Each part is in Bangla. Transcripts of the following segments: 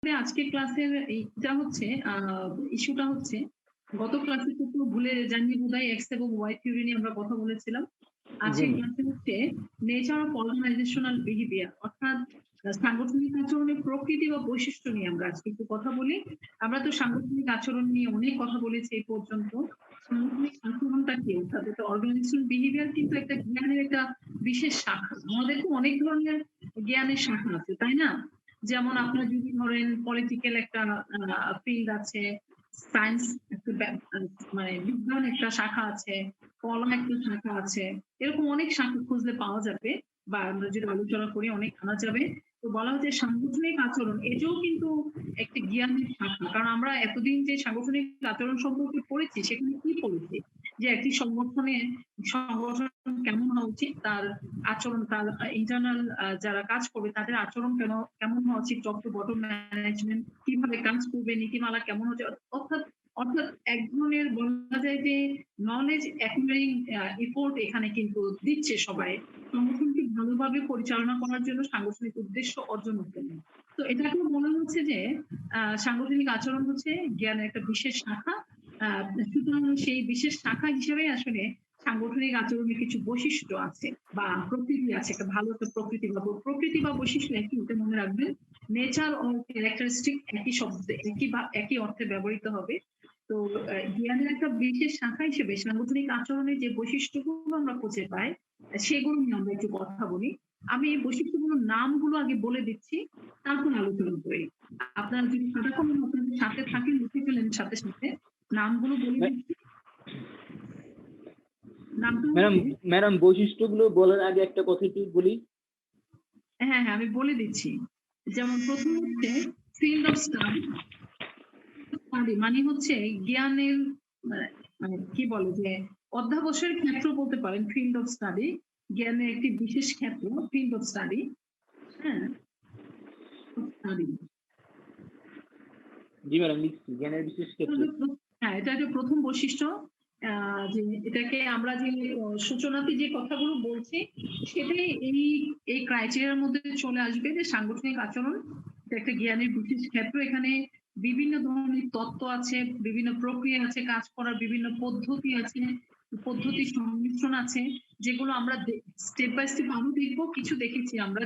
আজকের ক্লাসের এইটা হচ্ছে ইস্যুটা হচ্ছে গত ক্লাসে তো ভুলে জানিয়ে বোধহয় এক্স এবং ওয়াই থিওরি নিয়ে আমরা কথা বলেছিলাম। জি, আজকের জি। ক্লাসে হচ্ছে নেচার অফ অর্গানাইজেশনাল বিহেভিয়ার অর্থাৎ সাংগঠনিক আচরণের প্রকৃতি বা বৈশিষ্ট্য নিয়ে আমরা আজকে একটু কথা বলি। আমরা তো সাংগঠনিক আচরণ নিয়ে অনেক কথা বলেছি এই পর্যন্ত। সাংগঠনিক আচরণটা কি? অর্থাৎ এটা অর্গানাইজেশনাল বিহেভিয়ার কিন্তু একটা জ্ঞানের একটা বিশেষ শাখা। আমাদের তো অনেক ধরনের জ্ঞানের শাখা আছে, তাই না? যেমন আপনার যদি ধরেন পলিটিক্যাল একটা ফিল্ড আছে, সায়েন্স একটা মানে বিজ্ঞান একটা শাখা আছে, কলা একটা শাখা আছে। এরকম অনেক শাখা খুঁজলে পাওয়া যাবে বা আমরা যদি আলোচনা করি অনেক আনা যাবে। তো বলা হচ্ছে সাংগঠনিক আচরণ এটাও কিন্তু একটি জ্ঞানের শাখা। কারণ আমরা এতদিন যে সাংগঠনিক আচরণ সম্পর্কে পড়েছি সেখানে কি পড়েছি? যে একটি সংগঠন কেমন হওয়া উচিত, তার আচরণ, তার ইন্টারনাল যারা কাজ করবে তাদের আচরণ কেমন হওয়া উচিত, টপ টু বটম ম্যানেজমেন্ট কিভাবে কাজ করবে, নীতিমালা কেমন হচ্ছে। অর্থাৎ অর্থাৎ এক ধরনের বলা যায় যে নলেজ অ্যাকুয়ারিং এফোর্ট এখানে কিন্তু দিচ্ছে সবাই। সংগঠনকে ভালোভাবে পরিচালনা করার জন্য সাংগঠনিক উদ্দেশ্য অর্জনের জন্য। তো এটাকেও মনে হচ্ছে যে সাংগঠনিক আচরণ হচ্ছে জ্ঞানের একটা বিশেষ শাখা। আ সুতরাং সেই বিশেষ শাখা হিসেবে আসলে সাংগঠনিক আচরণের কিছু বৈশিষ্ট্য আছে বা প্রকৃতি আছে। একটা ভালো একটা প্রকৃতি বা বৈশিষ্ট্য একই, এটা মনে রাখবেন। নেচার ও ক্যারেক্টারিস্টিক একই শব্দে একই অর্থে ব্যবহৃত হবে। তো জ্ঞানের একটা বিশেষ শাখা হিসেবে সাংগঠনিক আচরণের যে বৈশিষ্ট্যগুলো আমরা খুঁজে পাই, সেগুলো নিয়ে আমরা একটু কথা বলি। আমি এই বৈশিষ্ট্যগুলোর নামগুলো আগে বলে দিচ্ছি, তারপর আলোচনা করি। আপনারা যদি খাতা কলম আপনাদের সাথে থাকে লিখে ফেলেন সাথে, সাথে। নামগুলো বলে ম্যা দিচ্ছি। নামটা ম্যাডাম হচ্ছে ম্যাডাম বৈশিষ্ট্যগুলো বলার আগে একটা কথা একটু বলি। হ্যাঁ, আমি বলে দিচ্ছি। যেমন ১ম হচ্ছে ফিল্ড অফ স্টাডি। স্টাডি মানে হচ্ছে জ্ঞানের মানে মানে কি বলে যে অধ্যাবসায়ের ক্ষেত্র বলতে পারেন ফিল্ড অফ স্টাডি। জ্ঞানের একটি বিশেষ ক্ষেত্র ফিল্ড অফ স্টাডি। হ্যাঁ? স্টাডি। জি ম্যাডাম লিখছি। জ্ঞানের বিশেষ ক্ষেত্র। হ্যাঁ, এটা একটা ১ম বৈশিষ্ট্য। আ যে এটাকে আমরা যে সূচনাতে যে কথাগুলো বলছি, সেটাই এই ক্রাইটেরিয়ার মধ্যে চলে আসবে যে সাংগঠনিক আচরণ এটা একটা জ্ঞানের বিশেষ ক্ষেত্র। এখানে বিভিন্ন ধরনের তত্ত্ব আছে, বিভিন্ন প্রক্রিয়া আছে, কাজ করার বিভিন্ন পদ্ধতি আছে, পদ্ধতির সংমিশ্রণ আছে, যেগুলো আমরা স্টেপ বাই স্টেপ আরো দেখব। কিছু দেখেছি আমরা।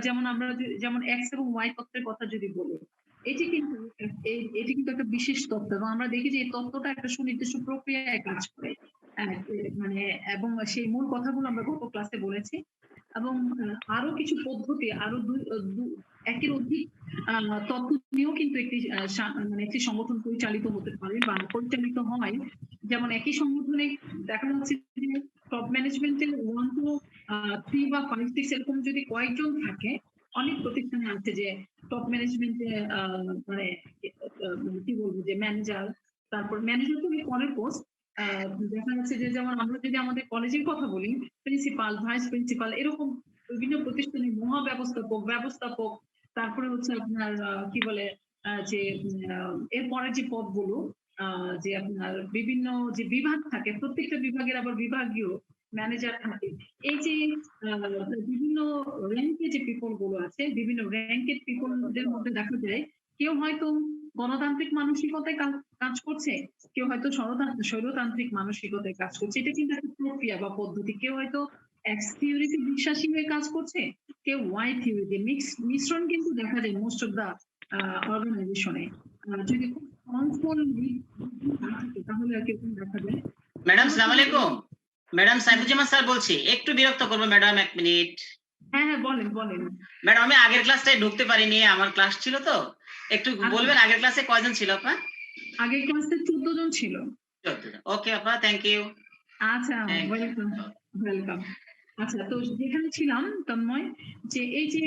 যেমন এক্স এবং ওয়াই তত্ত্বের কথা যদি বলি, এটি কিন্তু একটা বিশেষ তত্ত্ব এবং আমরা দেখি যে এই তত্ত্বটা একটা সুনির্দিষ্ট প্রক্রিয়ায় কাজ করে। মানে এবং সেই মূল কথাগুলো আমরা গত ক্লাসে বলেছি। এবং আরো কিছু পদ্ধতি আরো একের অধিক তত্ত্ব নিয়েও কিন্তু মানে একটি সংগঠন পরিচালিত হতে পারে বা পরিচালিত হয়। যেমন একই সংগঠনে দেখা যাচ্ছে যে টপ ম্যানেজমেন্টের 1 to 3 বা 5, 6 এরকম যদি কয়েকজন থাকে, অনেক প্রতিষ্ঠানে আছে যে টপ ম্যানেজমেন্টে মানে কি বলবো যে ম্যানেজার, তারপর ম্যানেজার তো পরের পোস্ট। দেখা যাচ্ছে যে যেমন আমরা যদি আমাদের কলেজের কথা বলি, প্রিন্সিপাল, ভাইস প্রিন্সিপাল এরকম বিভিন্ন প্রতিষ্ঠানে ব্যবস্থাপক, তারপরে হচ্ছে আপনার কি বলে যে এর পরের যে পদগুলো যে আপনার বিভিন্ন যে বিভাগ থাকে, প্রত্যেকটা বিভাগের আবার বিভাগীয় ম্যানেজার থাকে। এই যে বিভিন্ন র‍্যাংকে যে পিপল গুলো আছে, বিভিন্ন র‍্যাংকের পিপল দের মধ্যে দেখা যায় কেউ হয়তো গণতান্ত্রিক মানসিকতায় কাজ করছে, কেউ হয়তো স্বৈরতান্ত্রিক মানসিকতায় কাজ করছে। এটা কিন্তু একটা প্রক্রিয়া বা পদ্ধতি। কেউ হয়তো এক্স থিওরিতে বিশ্বাসী হয়ে কাজ করছে, কেউ ওয়াই থিওরিতে। মিশ্রণ কিন্তু দেখা যায় মোস্ট অফ দা অর্গানাইজেশনে। যদি খুব স্ট্রং না থাকে তাহলে আর কিরকম দেখা যায়। ম্যাডাম সালাম আলাইকুম। ম্যাডাম সাইফুজ্জামান স্যার বলছি, একটু বিরক্ত করবো ম্যাডাম, 1 মিনিট। হ্যাঁ, বলেন। ম্যাডাম আমি আগের ক্লাসটায় ঢুকতে পারিনি, আমার ক্লাস ছিল তো। একটু বলবেন আগের ক্লাসে কয়জন ছিল আপা? আগের ক্লাসে 14 জন ছিল। 14 জন। ওকে আপা, থ্যাংক ইউ। আচ্ছা, ওয়েলকাম। আচ্ছা, তো যেখানে ছিলাম তন্ময়, যে এই যে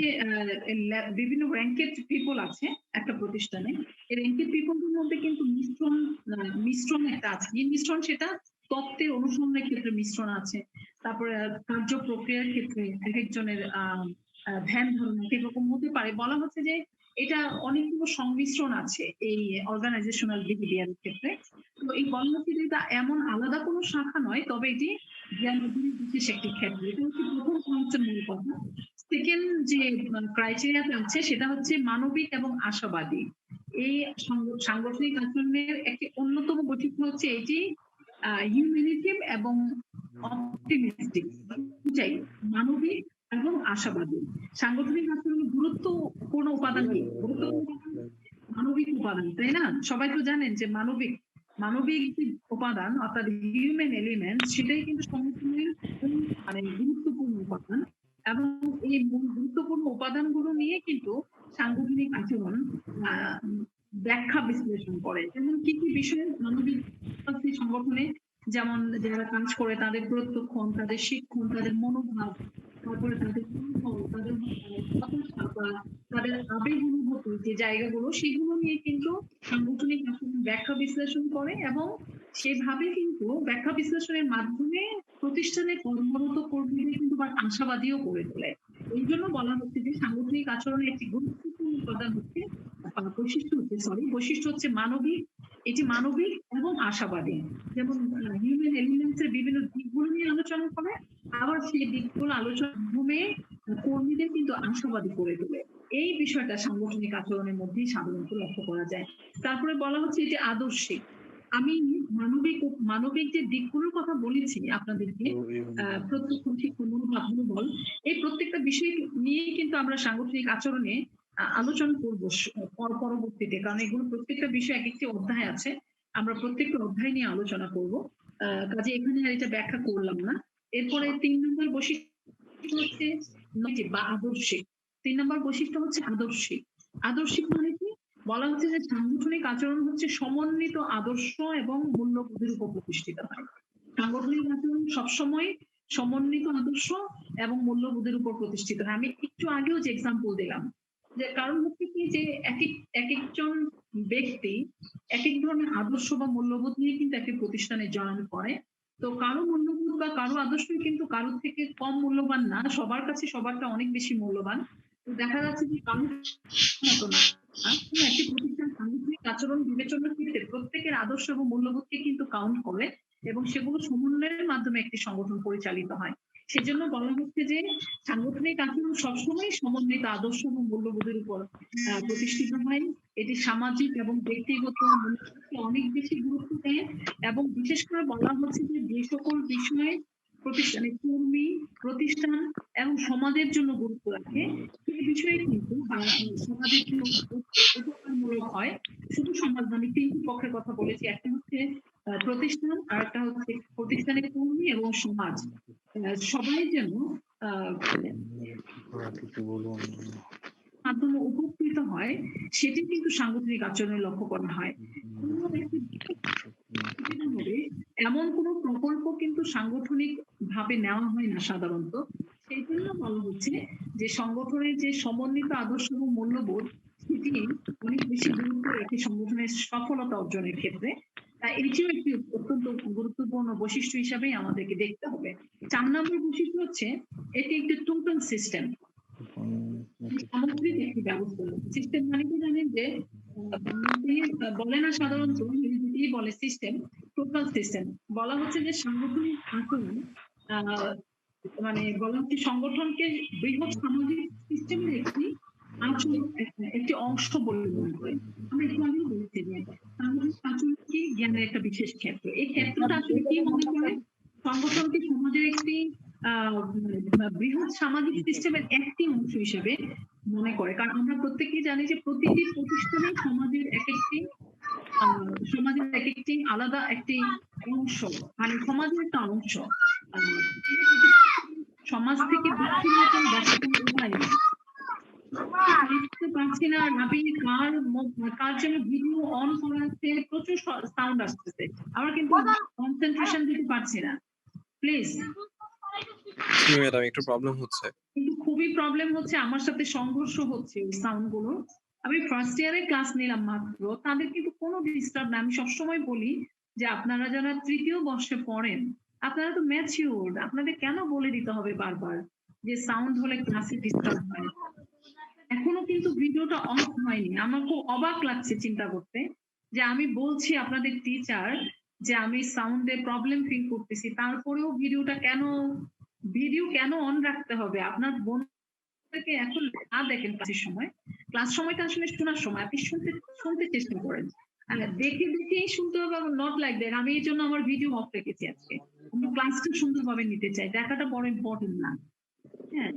বিভিন্ন র‍্যাংকের পিপল আছে একটা প্রতিষ্ঠানে। এই র‍্যাংকের পিপলদের মধ্যে কিন্তু মিশ্রণ একটা আছে। কি মিশ্রণ? সেটা তত্ত্বের অনুসন্ধানের ক্ষেত্রে মিশ্রণ আছে। তারপরে কার্য প্রক্রিয়ার ক্ষেত্রে একেকজনের ধ্যান ধারণা এরকম হতে পারে। বলা হচ্ছে যে এটা অনেকগুলো সংমিশ্রণ আছে এই অর্গানাইজেশনাল বিহেভিয়ার এর ক্ষেত্রে। তো এই বলা হচ্ছে যে এটা এমন আলাদা কোনো শাখা নয়, তবে এটি জ্ঞান-অর্জনের বিশেষ একটি ক্ষেত্র। এটা হচ্ছে ১ম পয়েন্টের মূল কথা। সেকেন্ড যে ক্রাইটেরিয়াটা আছে সেটা হচ্ছে মানবিক এবং আশাবাদী। এই সাংগঠনিক আচরণের একটি অন্যতম বৈশিষ্ট্য হচ্ছে এটি হিউম্যানিটিভ এবং অপটিমিস্টিক, মানবিক এবং আশাবাদী। সাংগঠনিক আচরণের গুরুত্বপূর্ণ উপাদান কি? মানবিক উপাদান, তাই না? সবাই তো জানেন যে মানবিক যে উপাদান অর্থাৎ হিউম্যান এলিমেন্ট, সেটাই কিন্তু সংগঠনের মানে গুরুত্বপূর্ণ উপাদান। এবং এই গুরুত্বপূর্ণ উপাদানগুলো নিয়ে কিন্তু সাংগঠনিক আচরণ ব্যাখ্যা বিশ্লেষণ করে। যেমন কি কি বিষয়ে মানবিক সংগঠনে, যেমন যারা কাজ করে তাদের প্রত্যক্ষণ, তাদের শিক্ষণ, তাদের মনোভাব, তারপরে তাদের তাদের তাদের আবেগ অনুভূতি যে জায়গাগুলো, সেগুলো নিয়ে কিন্তু সাংগঠনিক আচরণ ব্যাখ্যা বিশ্লেষণ করে এবং সেভাবে কিন্তু ব্যাখ্যা বিশ্লেষণের মাধ্যমে প্রতিষ্ঠানে কর্মরত কর্মীদের কিন্তু আশাবাদীও করে তোলে। এই জন্য বলা হচ্ছে যে সাংগঠনিক আচরণের একটি গুরুত্বপূর্ণ উপাদান হচ্ছে বৈশিষ্ট্য হচ্ছে মানবিক, এটি মানবিক এবং আশাবাদী। যেমন হিউম্যান এলিমেন্টস এর বিভিন্ন দিকগুলো নিয়ে আলোচনা করে, আবার সেই দিকগুলো আলোচনার মাধ্যমে কর্মীদের কিন্তু আশাবাদী করে তোলে। এই বিষয়টা সাংগঠনিক আচরণের মধ্যেই সাধারণত লক্ষ্য করা যায়। তারপরে বলা হচ্ছে এটি আদর্শিক। আমি মানবিক যে দিকগুলোর কথা বলেছি আপনাদেরকে, প্রত্যক্ষ শিক্ষা, মনোভাব, এই প্রত্যেকটা বিষয় নিয়ে কিন্তু আমরা সাংগঠনিক আচরণে আলোচনা করব পরবর্তীতে, কারণ এগুলো প্রত্যেকটা বিষয় এক একটি অধ্যায় আছে, আমরা প্রত্যেকটা অধ্যায় নিয়ে আলোচনা করব। কাজে এখানে আর এটা ব্যাখ্যা করলাম না। এরপরে 3 নম্বর বৈশিষ্ট্য হচ্ছে বা আদর্শিক। 3 নম্বর বৈশিষ্ট্য হচ্ছে আদর্শিক। আদর্শিক মানে কি? বলা হচ্ছে যে সাংগঠনিক আচরণ হচ্ছে সমন্বিত আদর্শ এবং মূল্যবোধের উপর প্রতিষ্ঠিত হয়। সাংগঠনিক আচরণ সবসময় সমন্বিত আদর্শ এবং মূল্যবোধের উপর প্রতিষ্ঠিত হয়। আমি একটু আগেও যে এক্সাম্পল দিলাম, যে কারণ হচ্ছে কি যে এক একজন ব্যক্তি এক এক ধরনের আদর্শ বা মূল্যবোধ নিয়ে কিন্তু একটি প্রতিষ্ঠানে জয়েন করে। তো কারো মূল্যবোধ বা কারো আদর্শই কিন্তু কারোর থেকে কম মূল্যবান না, সবার কাছে সবারটা অনেক বেশি মূল্যবান। তো দেখা যাচ্ছে যে কারো মতো না, একটি প্রতিষ্ঠান সাংগঠনিক আচরণ বিবেচনার ক্ষেত্রে প্রত্যেকের আদর্শ এবং মূল্যবোধকে কিন্তু কাউন্ট করে এবং সেগুলো সমন্বয়ের মাধ্যমে একটি সংগঠন পরিচালিত হয়। সেজন্য বলা হচ্ছে যে সাংগঠনিক আচরণ সবসময় সমন্বিত আদর্শ এবং মূল্যবোধের উপর প্রতিষ্ঠিত হয়। এটি সামাজিক এবং ব্যক্তিগত মূল্যবোধকে অনেক বেশি গুরুত্ব দেয় এবং বিশেষ করে বলা হচ্ছে যে সকল বিষয়ে প্রতিষ্ঠানের কর্মী, প্রতিষ্ঠান এবং সমাজের জন্য গুরুত্ব রাখে, সেই বিষয়ে কিন্তু সমাজের জন্য উপকারমূলক হয়। শুধু সমাজ মানে 3টি পক্ষের কথা বলেছি, একটা হচ্ছে প্রতিষ্ঠান, আর একটা হচ্ছে প্রতিষ্ঠানের কর্মী এবং সমাজ, সবাই যেন মাধ্যমে উপকৃত হয়, সেটি কিন্তু সাংগঠনিক আচরণে লক্ষ্য করা হয়। এমন কোনো প্রকল্প কিন্তু সাংগঠনিক ভাবে নেওয়া হয় না সাধারণত। সেই জন্য বলা হচ্ছে যে সংগঠনের যে সমন্বিত আদর্শ এবং মূল্যবোধ, সেটি অনেক বেশি গুরুত্ব রাখে সংগঠনের সফলতা অর্জনের ক্ষেত্রে। এটিও একটি অত্যন্ত গুরুত্বপূর্ণ বৈশিষ্ট্য হিসাবেই আমাদেরকে দেখতে হবে। 4 নম্বর বৈশিষ্ট্য হচ্ছে এটি একটি টোটাল সিস্টেম, সামগ্রিক একটি ব্যবস্থা। সিস্টেম মানে কি জানেন যে বলে না সাধারণত ইংরেজিতেই বলে সিস্টেম, টোটাল সিস্টেম। বলা হচ্ছে যে সাংগঠনিক আচরণ মানে বলা হচ্ছে সংগঠনকে বৃহৎ সামাজিক সিস্টেমের একটি অংশ বলে মনে করে। আমরা একটু আগে বলেছি যে সামাজিক আচরণ কি জ্ঞানের একটা বিশেষ ক্ষেত্র। এই ক্ষেত্রটা আসলে কি মনে করে? সংগঠনকে সমাজের একটি বৃহৎ সামাজিক সিস্টেমের একটি অংশ হিসেবে মনে করে, কারণ আমরা প্রত্যেকেই জানি যে প্রতিটি প্রতিষ্ঠানে সমাজের এক একটি আলাদা একটি অংশ, মানে সমাজের একটা অংশ। সমাজ থেকে পাচ্ছি না, কার যেন ভিডিও অন করা আছে, প্রচুর সাউন্ড আসতেছে, আমরা কিন্তু কনসেন্ট্রেশন দিতে পারছি না। প্লিজ। ম্যাডাম একটু প্রবলেম হচ্ছে, কিন্তু খুবই প্রবলেম হচ্ছে, আমার সাথে সংঘর্ষ হচ্ছে এই সাউন্ড গুলো। আমি ফার্স্ট ইয়ারে ক্লাস নিলাম মাত্র, তাদের কিন্তু কোনো ডিস্টার্ব না। আমি সবসময় বলি যে আপনারা যারা 3য় বর্ষে পড়েন, আপনারা তো ম্যাচিউরড, আপনাদের কেন বলে দিতে হবে বারবার যে সাউন্ড হলে ক্লাসে ডিস্টার্ব হয়? এখনো কিন্তু ভিডিওটা অফ হয়নি। আমার খুব অবাক লাগছে চিন্তা করতে যে আমি বলছি আপনাদের টিচার যে আমি সাউন্ডে প্রবলেম ফিল করতেছি, তারপরেও ভিডিও কেন অন রাখতে হবে? আপনার আপনাকে এখন না দেখেন ক্লাসের সময়, ক্লাস সময়টা আসলে শোনার সময় আপনি শুনতে শুনতে চেষ্টা করেন। দেখে দেখেই শুনতে হবে এবং নট লাইক দ্যাট। আমি এই জন্য আমার ভিডিও অফ রেখেছি আজকে। আমি ক্লাসটা সুন্দরভাবে নিতে চাই। দেখাটা বড় ইম্পর্টেন্ট না। হ্যাঁ?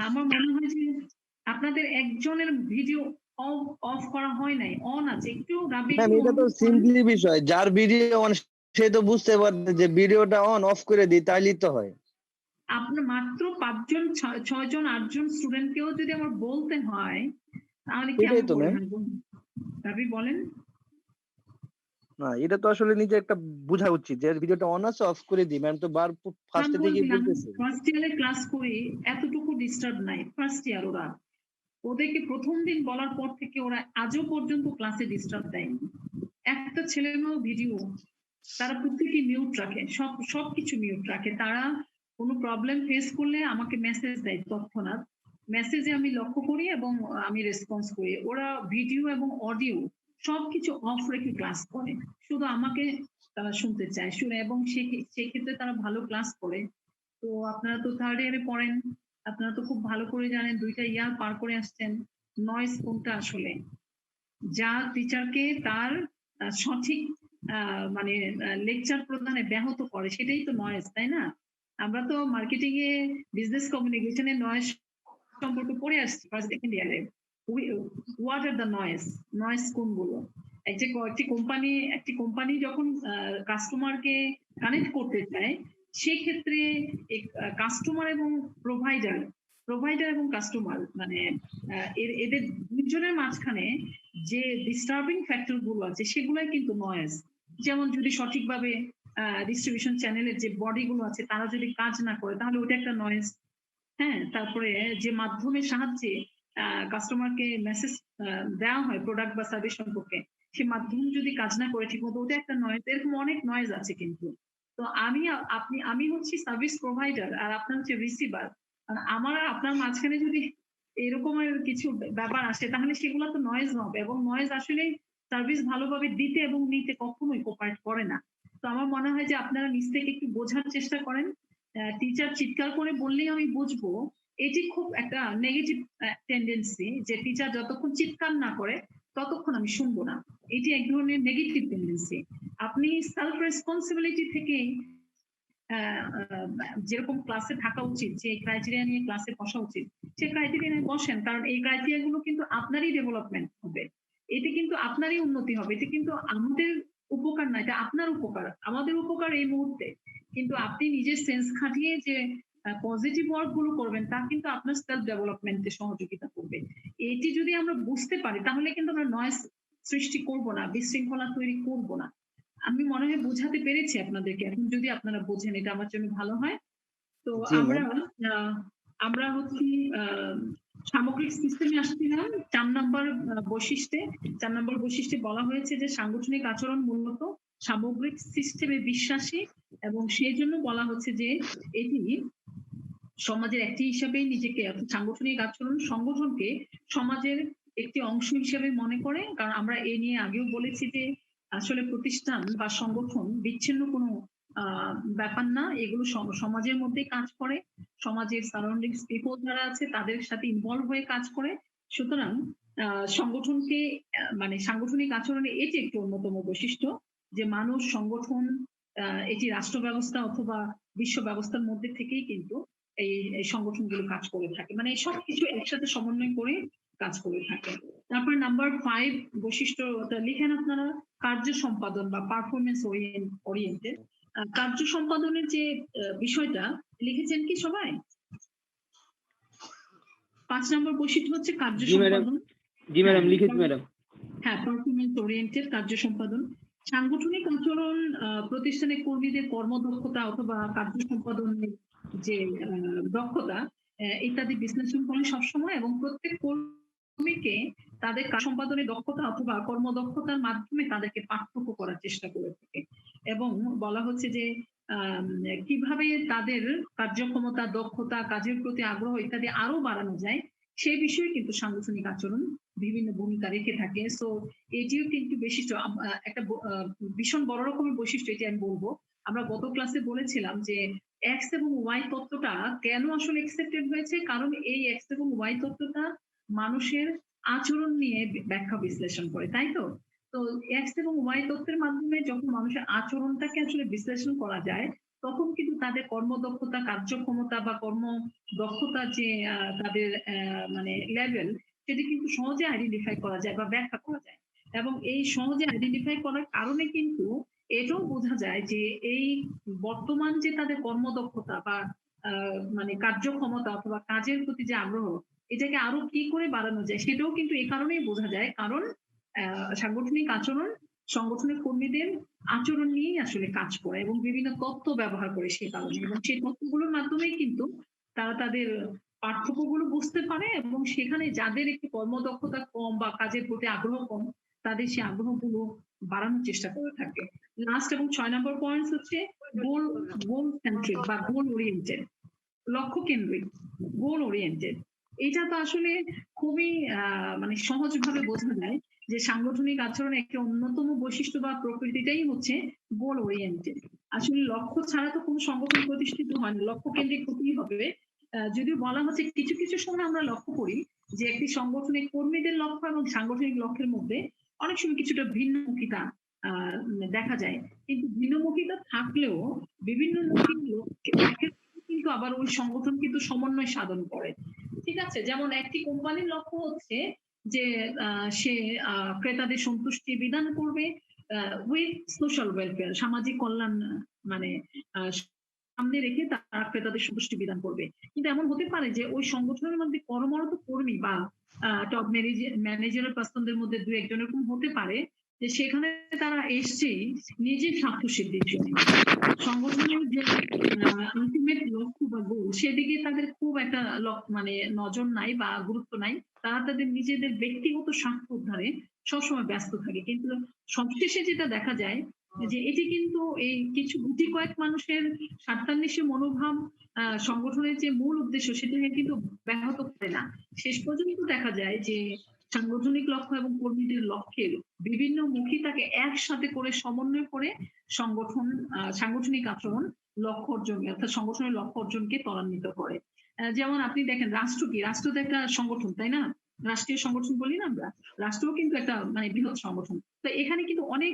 আমার মনে হয় যে আপনাদের একজনের ভিডিও অফ করা হয় নাই, অন আছে। একটু রাবি ম্যাম এটা তো সিম্পলি বিষয়, যার ভিডিও অন সে তো বুঝতে পারবে যে ভিডিওটা অন অফ করে দিই তাইলেই তো হয়। আপনার মাত্র ৫ জন ৬ জন ৮ জন স্টুডেন্টকেও যদি আমার বলতে হয় তাহলে এটাই কেমন তো করে ম্যাম। হয় বলুন? রাবি বলেন। না এটা তো আসলে নিজে একটা বোঝা উচিত যে ভিডিওটা অন আছে অফ করে দিই। ম্যাম তো বার ফার্স্ট থেকে বলতেছে। ফার্স্ট ইয়ারে ক্লাস করি, এতটুকু ডিস্টার্ব নাই। ফার্স্ট ইয়ার ওরা ওদেরকে প্রথম দিন বলার পর থেকে ওরা আজও পর্যন্ত ক্লাসে ডিস্টার্ব দেয়নি। একটা ছেলেমেয়েও ভিডিও তারা প্রত্যেকেই মিউট রাখে, সবকিছু মিউট রাখে। তারা কোনো প্রবলেম ফেস করলে আমাকে মেসেজ দেয় তৎক্ষণাৎ। মেসেজে আমি লক্ষ্য করি এবং আমি রেসপন্স করি। ওরা ভিডিও এবং অডিও সবকিছু অফ রেখে ক্লাস করে, শুধু আমাকে তারা শুনতে চায় শুনে, এবং সেক্ষেত্রে তারা ভালো ক্লাস করে। তো আপনারা তো থার্ড ইয়ারে পড়েন, আপনারা তো খুব ভালো করে জানেন, 2টা ইয়ার পার করে আসছেন। নয়েজ কোনটা আসলে যা টিচারকে তার সঠিক মানে লেকচার প্রদানে ব্যাহত করে, সেটাই তো নয়েজ, তাই না? আমরা তো মার্কেটিং এ বিজনেস কমিউনিকেশনে নয়েজ সম্পর্কে পড়ে আসছি ফার্স্ট সেকেন্ড ইয়ারে। What are the noise, noise কোনগুলো? একটি কোম্পানি যখন কাস্টমারকে কানেক্ট করতে চায়, সেক্ষেত্রে কাস্টমার এবং প্রোভাইডার এবং কাস্টমার মানে এদের দুজনের মাঝখানে যে ডিস্টার্বিং ফ্যাক্টর গুলো আছে সেগুলাই কিন্তু নয়েজ। যেমন যদি সঠিকভাবে ডিস্ট্রিবিউশন চ্যানেলের যে বডি গুলো আছে তারা যদি কাজ না করে তাহলে ওটা একটা নয়েজ। হ্যাঁ, তারপরে যে মাধ্যমের সাহায্যে কাস্টমারকে মেসেজ দেওয়া হয় প্রোডাক্ট বা সার্ভিস সম্পর্কে, সে মাধ্যম যদি কাজ না করে ঠিক মতো, ওটা একটা নয়েজ। এরকম অনেক নয়েজ আছে কিন্তু। তো আমি হচ্ছি সার্ভিস প্রোভাইডার আর আপনার হচ্ছে রিসিভার। আর আমার আর আপনার মাঝখানে যদি এরকমের কিছু ব্যাপার আসে তাহলে সেগুলো তো নয়েজ হবে, এবং নয়েজ আসলে সার্ভিস ভালোভাবে দিতে এবং নিতে কখনোই কোপারেট করে না। তো আমার মনে হয় যে আপনারা নিজ থেকে একটু বোঝার চেষ্টা করেন। টিচার চিৎকার করে বললেই আমি বুঝবো, এটি খুব একটা নেগেটিভ টেন্ডেন্সি, যে টিচার যতক্ষণ চিৎকার না করে ততক্ষণ আমি শুনবো না। এটি এক ধরনের নেগেটিভ টেন্ডেন্সি। আপনি সেলফ রেসপন্সিবিলিটি থেকেই যেরকম ক্লাসে থাকা উচিত, যে ক্রাইটেরিয়া নিয়ে ক্লাসে বসা উচিত, সে ক্রাইটেরিয়া নিয়ে বসেন। কারণ এই ক্রাইটেরিয়া গুলো কিন্তু আপনারই ডেভেলপমেন্ট হবে, এতে কিন্তু আপনারই উন্নতি হবে। এটা কিন্তু আমাদের উপকার না, এটা আপনার উপকার, আমাদের উপকার এই মুহূর্তে। কিন্তু আপনি নিজের সেন্স খাটিয়ে যে পজিটিভ ওয়ার্ক গুলো করবেন তা কিন্তু আপনার সেলফ ডেভেলপমেন্টে সহযোগিতা করবে। এটি যদি আমরা বুঝতে পারি তাহলে কিন্তু আমরা নয়েজ সৃষ্টি করব না, বিশৃঙ্খলা তৈরি করব না। আমি মনে হয় বোঝাতে পেরেছি আপনাদেরকে। এখন যদি আপনারা বোঝেন এটা আমার জন্য ভালো হয়। তো জি আমরা ম্যাম। আমরা হচ্ছে সামগ্রিক সিস্টেমে আসছিলাম 4 নম্বর বৈশিষ্ট্যে। 4 নম্বর বৈশিষ্ট্যে বলা হয়েছে যে সাংগঠনিক আচরণ মূলত সামগ্রিক সিস্টেমে বিশ্বাসী, এবং সেই জন্য বলা হচ্ছে যে এটি সমাজের একটি হিসাবেই নিজেকে, সাংগঠনিক আচরণ সংগঠনকে সমাজের একটি অংশ হিসেবে মনে করে। কারণ আমরা এই নিয়ে আগেও বলেছি যে আসলে প্রতিষ্ঠান বা সংগঠন বিচ্ছিন্ন কোনো ব্যাপার না, এগুলো সমাজের মধ্যেই কাজ করে, সমাজের সারাউন্ডিংস পিপল যারা আছে তাদের সাথে ইনভলভ হয়ে কাজ করে। সুতরাং সংগঠনকে মানে সাংগঠনিক আচরণে এটি একটি অন্যতম বৈশিষ্ট্য, যে মানুষ, সংগঠন, এটি রাষ্ট্র ব্যবস্থা অথবা বিশ্ব ব্যবস্থার মধ্যে থেকেই কিন্তু এই সংগঠনগুলো কাজ করে থাকে, মানে সবকিছু একসাথে সমন্বয় করে কাজ করে থাকে। তারপর নাম্বার 5 বৈশিষ্ট্যটা লিখেন আপনারা, কার্য সম্পাদন বা পারফরমেন্স ওরিয়েন্টেড। কার্য সম্পাদনের যে বিষয়টা লিখেছেন কি সবাই? 5 নম্বর বৈশিষ্ট্য হচ্ছে কার্য সম্পাদন। জি ম্যাডাম, লিখেছি ম্যাডাম। হ্যাঁ, পারফরমেন্স ওরিয়েন্টেড কার্য সম্পাদন। সাংগঠনিক আচরণ প্রতিষ্ঠানের কর্মীদের কর্মদক্ষতা অথবা কার্য সম্পাদনের যে দক্ষতা ইত্যাদি বিশ্লেষণ করে সবসময়, এবং প্রত্যেক কর্মীকে তাদের কাজ সম্পাদনের দক্ষতা অথবা কর্মদক্ষতার মাধ্যমে তাদেরকে পার্থক্য করার চেষ্টা করে থাকে। এবং বলা হচ্ছে যে কিভাবে তাদের কার্যক্ষমতা, দক্ষতা, কাজের প্রতি আগ্রহ ইত্যাদি আরো বাড়ানো যায় সেই বিষয়ে কিন্তু সাংগঠনিক আচরণ বিভিন্ন ভূমিকা রেখে থাকে। সো এটিও কিন্তু বৈশিষ্ট্য, একটা ভীষণ বড় রকমের বৈশিষ্ট্য, এটি আমি বলবো। আমরা গত ক্লাসে বলেছিলাম যে এক্স এবং ওয়াই তত্ত্বটা কেন আসলে একসেপ্টেড হয়েছে, কারণ এই এক্স এবং ওয়াই তত্ত্বটা মানুষের আচরণ নিয়ে ব্যাখ্যা বিশ্লেষণ করে, তাই তো? তো এক্স এবং ওয়াই তত্ত্বের মাধ্যমে যখন মানুষের আচরণটাকে আসলে বিশ্লেষণ করা যায়, তখন কিন্তু তাদের কর্মদক্ষতা, কার্যক্ষমতা বা কর্ম দক্ষতা যে তাদের মানে লেভেল, সেটা কিন্তু সহজে আইডেন্টিফাই করা যায় বা ব্যাখ্যা করা যায়। এবং এই সহজে আইডেন্টিফাই করার কারণে কিন্তু এটাও বোঝা যায় যে এই বর্তমান যে তাদের কর্মদক্ষতা বা মানে কার্যক্ষমতা অথবা কাজের প্রতি যে আগ্রহ, এটাকে আরো কি করে বাড়ানো যায়, সেটাও কিন্তু এই কারণেই বোঝা যায়। কারণ সাংগঠনিক আচরণ সংগঠনের কর্মীদের আচরণ নিয়েই আসলে কাজ করে এবং বিভিন্ন তথ্য ব্যবহার করে সেই কারণে, এবং সেই তথ্যগুলোর মাধ্যমেই কিন্তু তারা তাদের পার্থক্যগুলো বুঝতে পারে এবং সেখানে যাদের একটু কর্মদক্ষতা কম বা কাজের প্রতি আগ্রহ কম, তাদের সেই আগ্রহগুলো বাড়ানোর চেষ্টা করে থাকে। লাস্ট এবং 6 নম্বর পয়েন্ট হচ্ছে গোল গোল সেন্ট্রিক বা গোল ওরিয়েন্টেড, লক্ষ্য কেন্দ্রিক, গোল ওরিয়েন্টেড। এটা তো আসলে খুবই মানে সহজভাবে বোঝা যায় যে সাংগঠনিক আচরণের একটি অন্যতম বৈশিষ্ট্য বা প্রকৃতিটাই হচ্ছে গোল ওরিয়েন্টেড। আসলে লক্ষ্য ছাড়া তো কোনো সংগঠন প্রতিষ্ঠিত হয় না, লক্ষ্য কেন্দ্রিক হতেই হবে। যদিও বলা হচ্ছে কিছু কিছু সময় আমরা লক্ষ্য করি যে একটি সংগঠনের কর্মীদের লক্ষ্য এবং সাংগঠনিক লক্ষ্যের মধ্যে অনেক সময় কিছুটা ভিন্নমুখিতা দেখা যায়, কিন্তু ভিন্নমুখিতা থাকলেও বিভিন্ন লক্ষ্যের কিন্তু আবার ওই সংগঠন কিন্তু সমন্বয় সাধন করে। ঠিক আছে, যেমন একটি কোম্পানির লক্ষ্য হচ্ছে যে সে ক্রেতাদের সন্তুষ্টি বিধান করবে উইথ সোশ্যাল ওয়েলফেয়ার, সামাজিক কল্যাণ মানে সামনে রেখে তারা ক্রেতাদের সন্তুষ্টি বিধান করবে। কিন্তু এমন হতে পারে যে ওই সংগঠনের মধ্যে কর্মরত কর্মী বা টপ ম্যানেজারের পার্সনদের মধ্যে দু একজন এরকম হতে পারে যে সেখানে তারা এসছে নিজের স্বার্থ সিদ্ধির জন্য, সংগঠনের যে আলটিমেট লক্ষ্য বা গোল সেদিকে তাদের খুব একটা মানে নজর নাই বা গুরুত্ব নাই। তারা তাদের নিজেদের ব্যক্তিগত স্বার্থ উদ্ধারে সবসময় ব্যস্ত থাকে। কিন্তু সবশেষে যেটা দেখা যায় যে এটি কিন্তু এই কিছু গুটি কয়েক মানুষের স্বার্থান্বেষী মনোভাব সংগঠনের যে মূল উদ্দেশ্য সেটাকে কিন্তু ব্যাহত করে না। শেষ পর্যন্ত দেখা যায় যে সাংগঠনিক লক্ষ্য এবং কর্মীদের লক্ষ্যের বিভিন্ন মুখিতাকে একসাথে করে সমন্বয় করে সংগঠন সাংগঠনিক আচরণ লক্ষ্য অর্জনকে অর্থাৎ সংগঠনের লক্ষ্য অর্জনকে ত্বরান্বিত করে। যেমন আপনি দেখেন রাষ্ট্র কি, রাষ্ট্র তো একটা সংগঠন, তাই না? রাষ্ট্রীয় সংগঠন বলি না আমরা, রাষ্ট্রও কিন্তু একটা মানে বৃহৎ সংগঠন। তো এখানে কিন্তু অনেক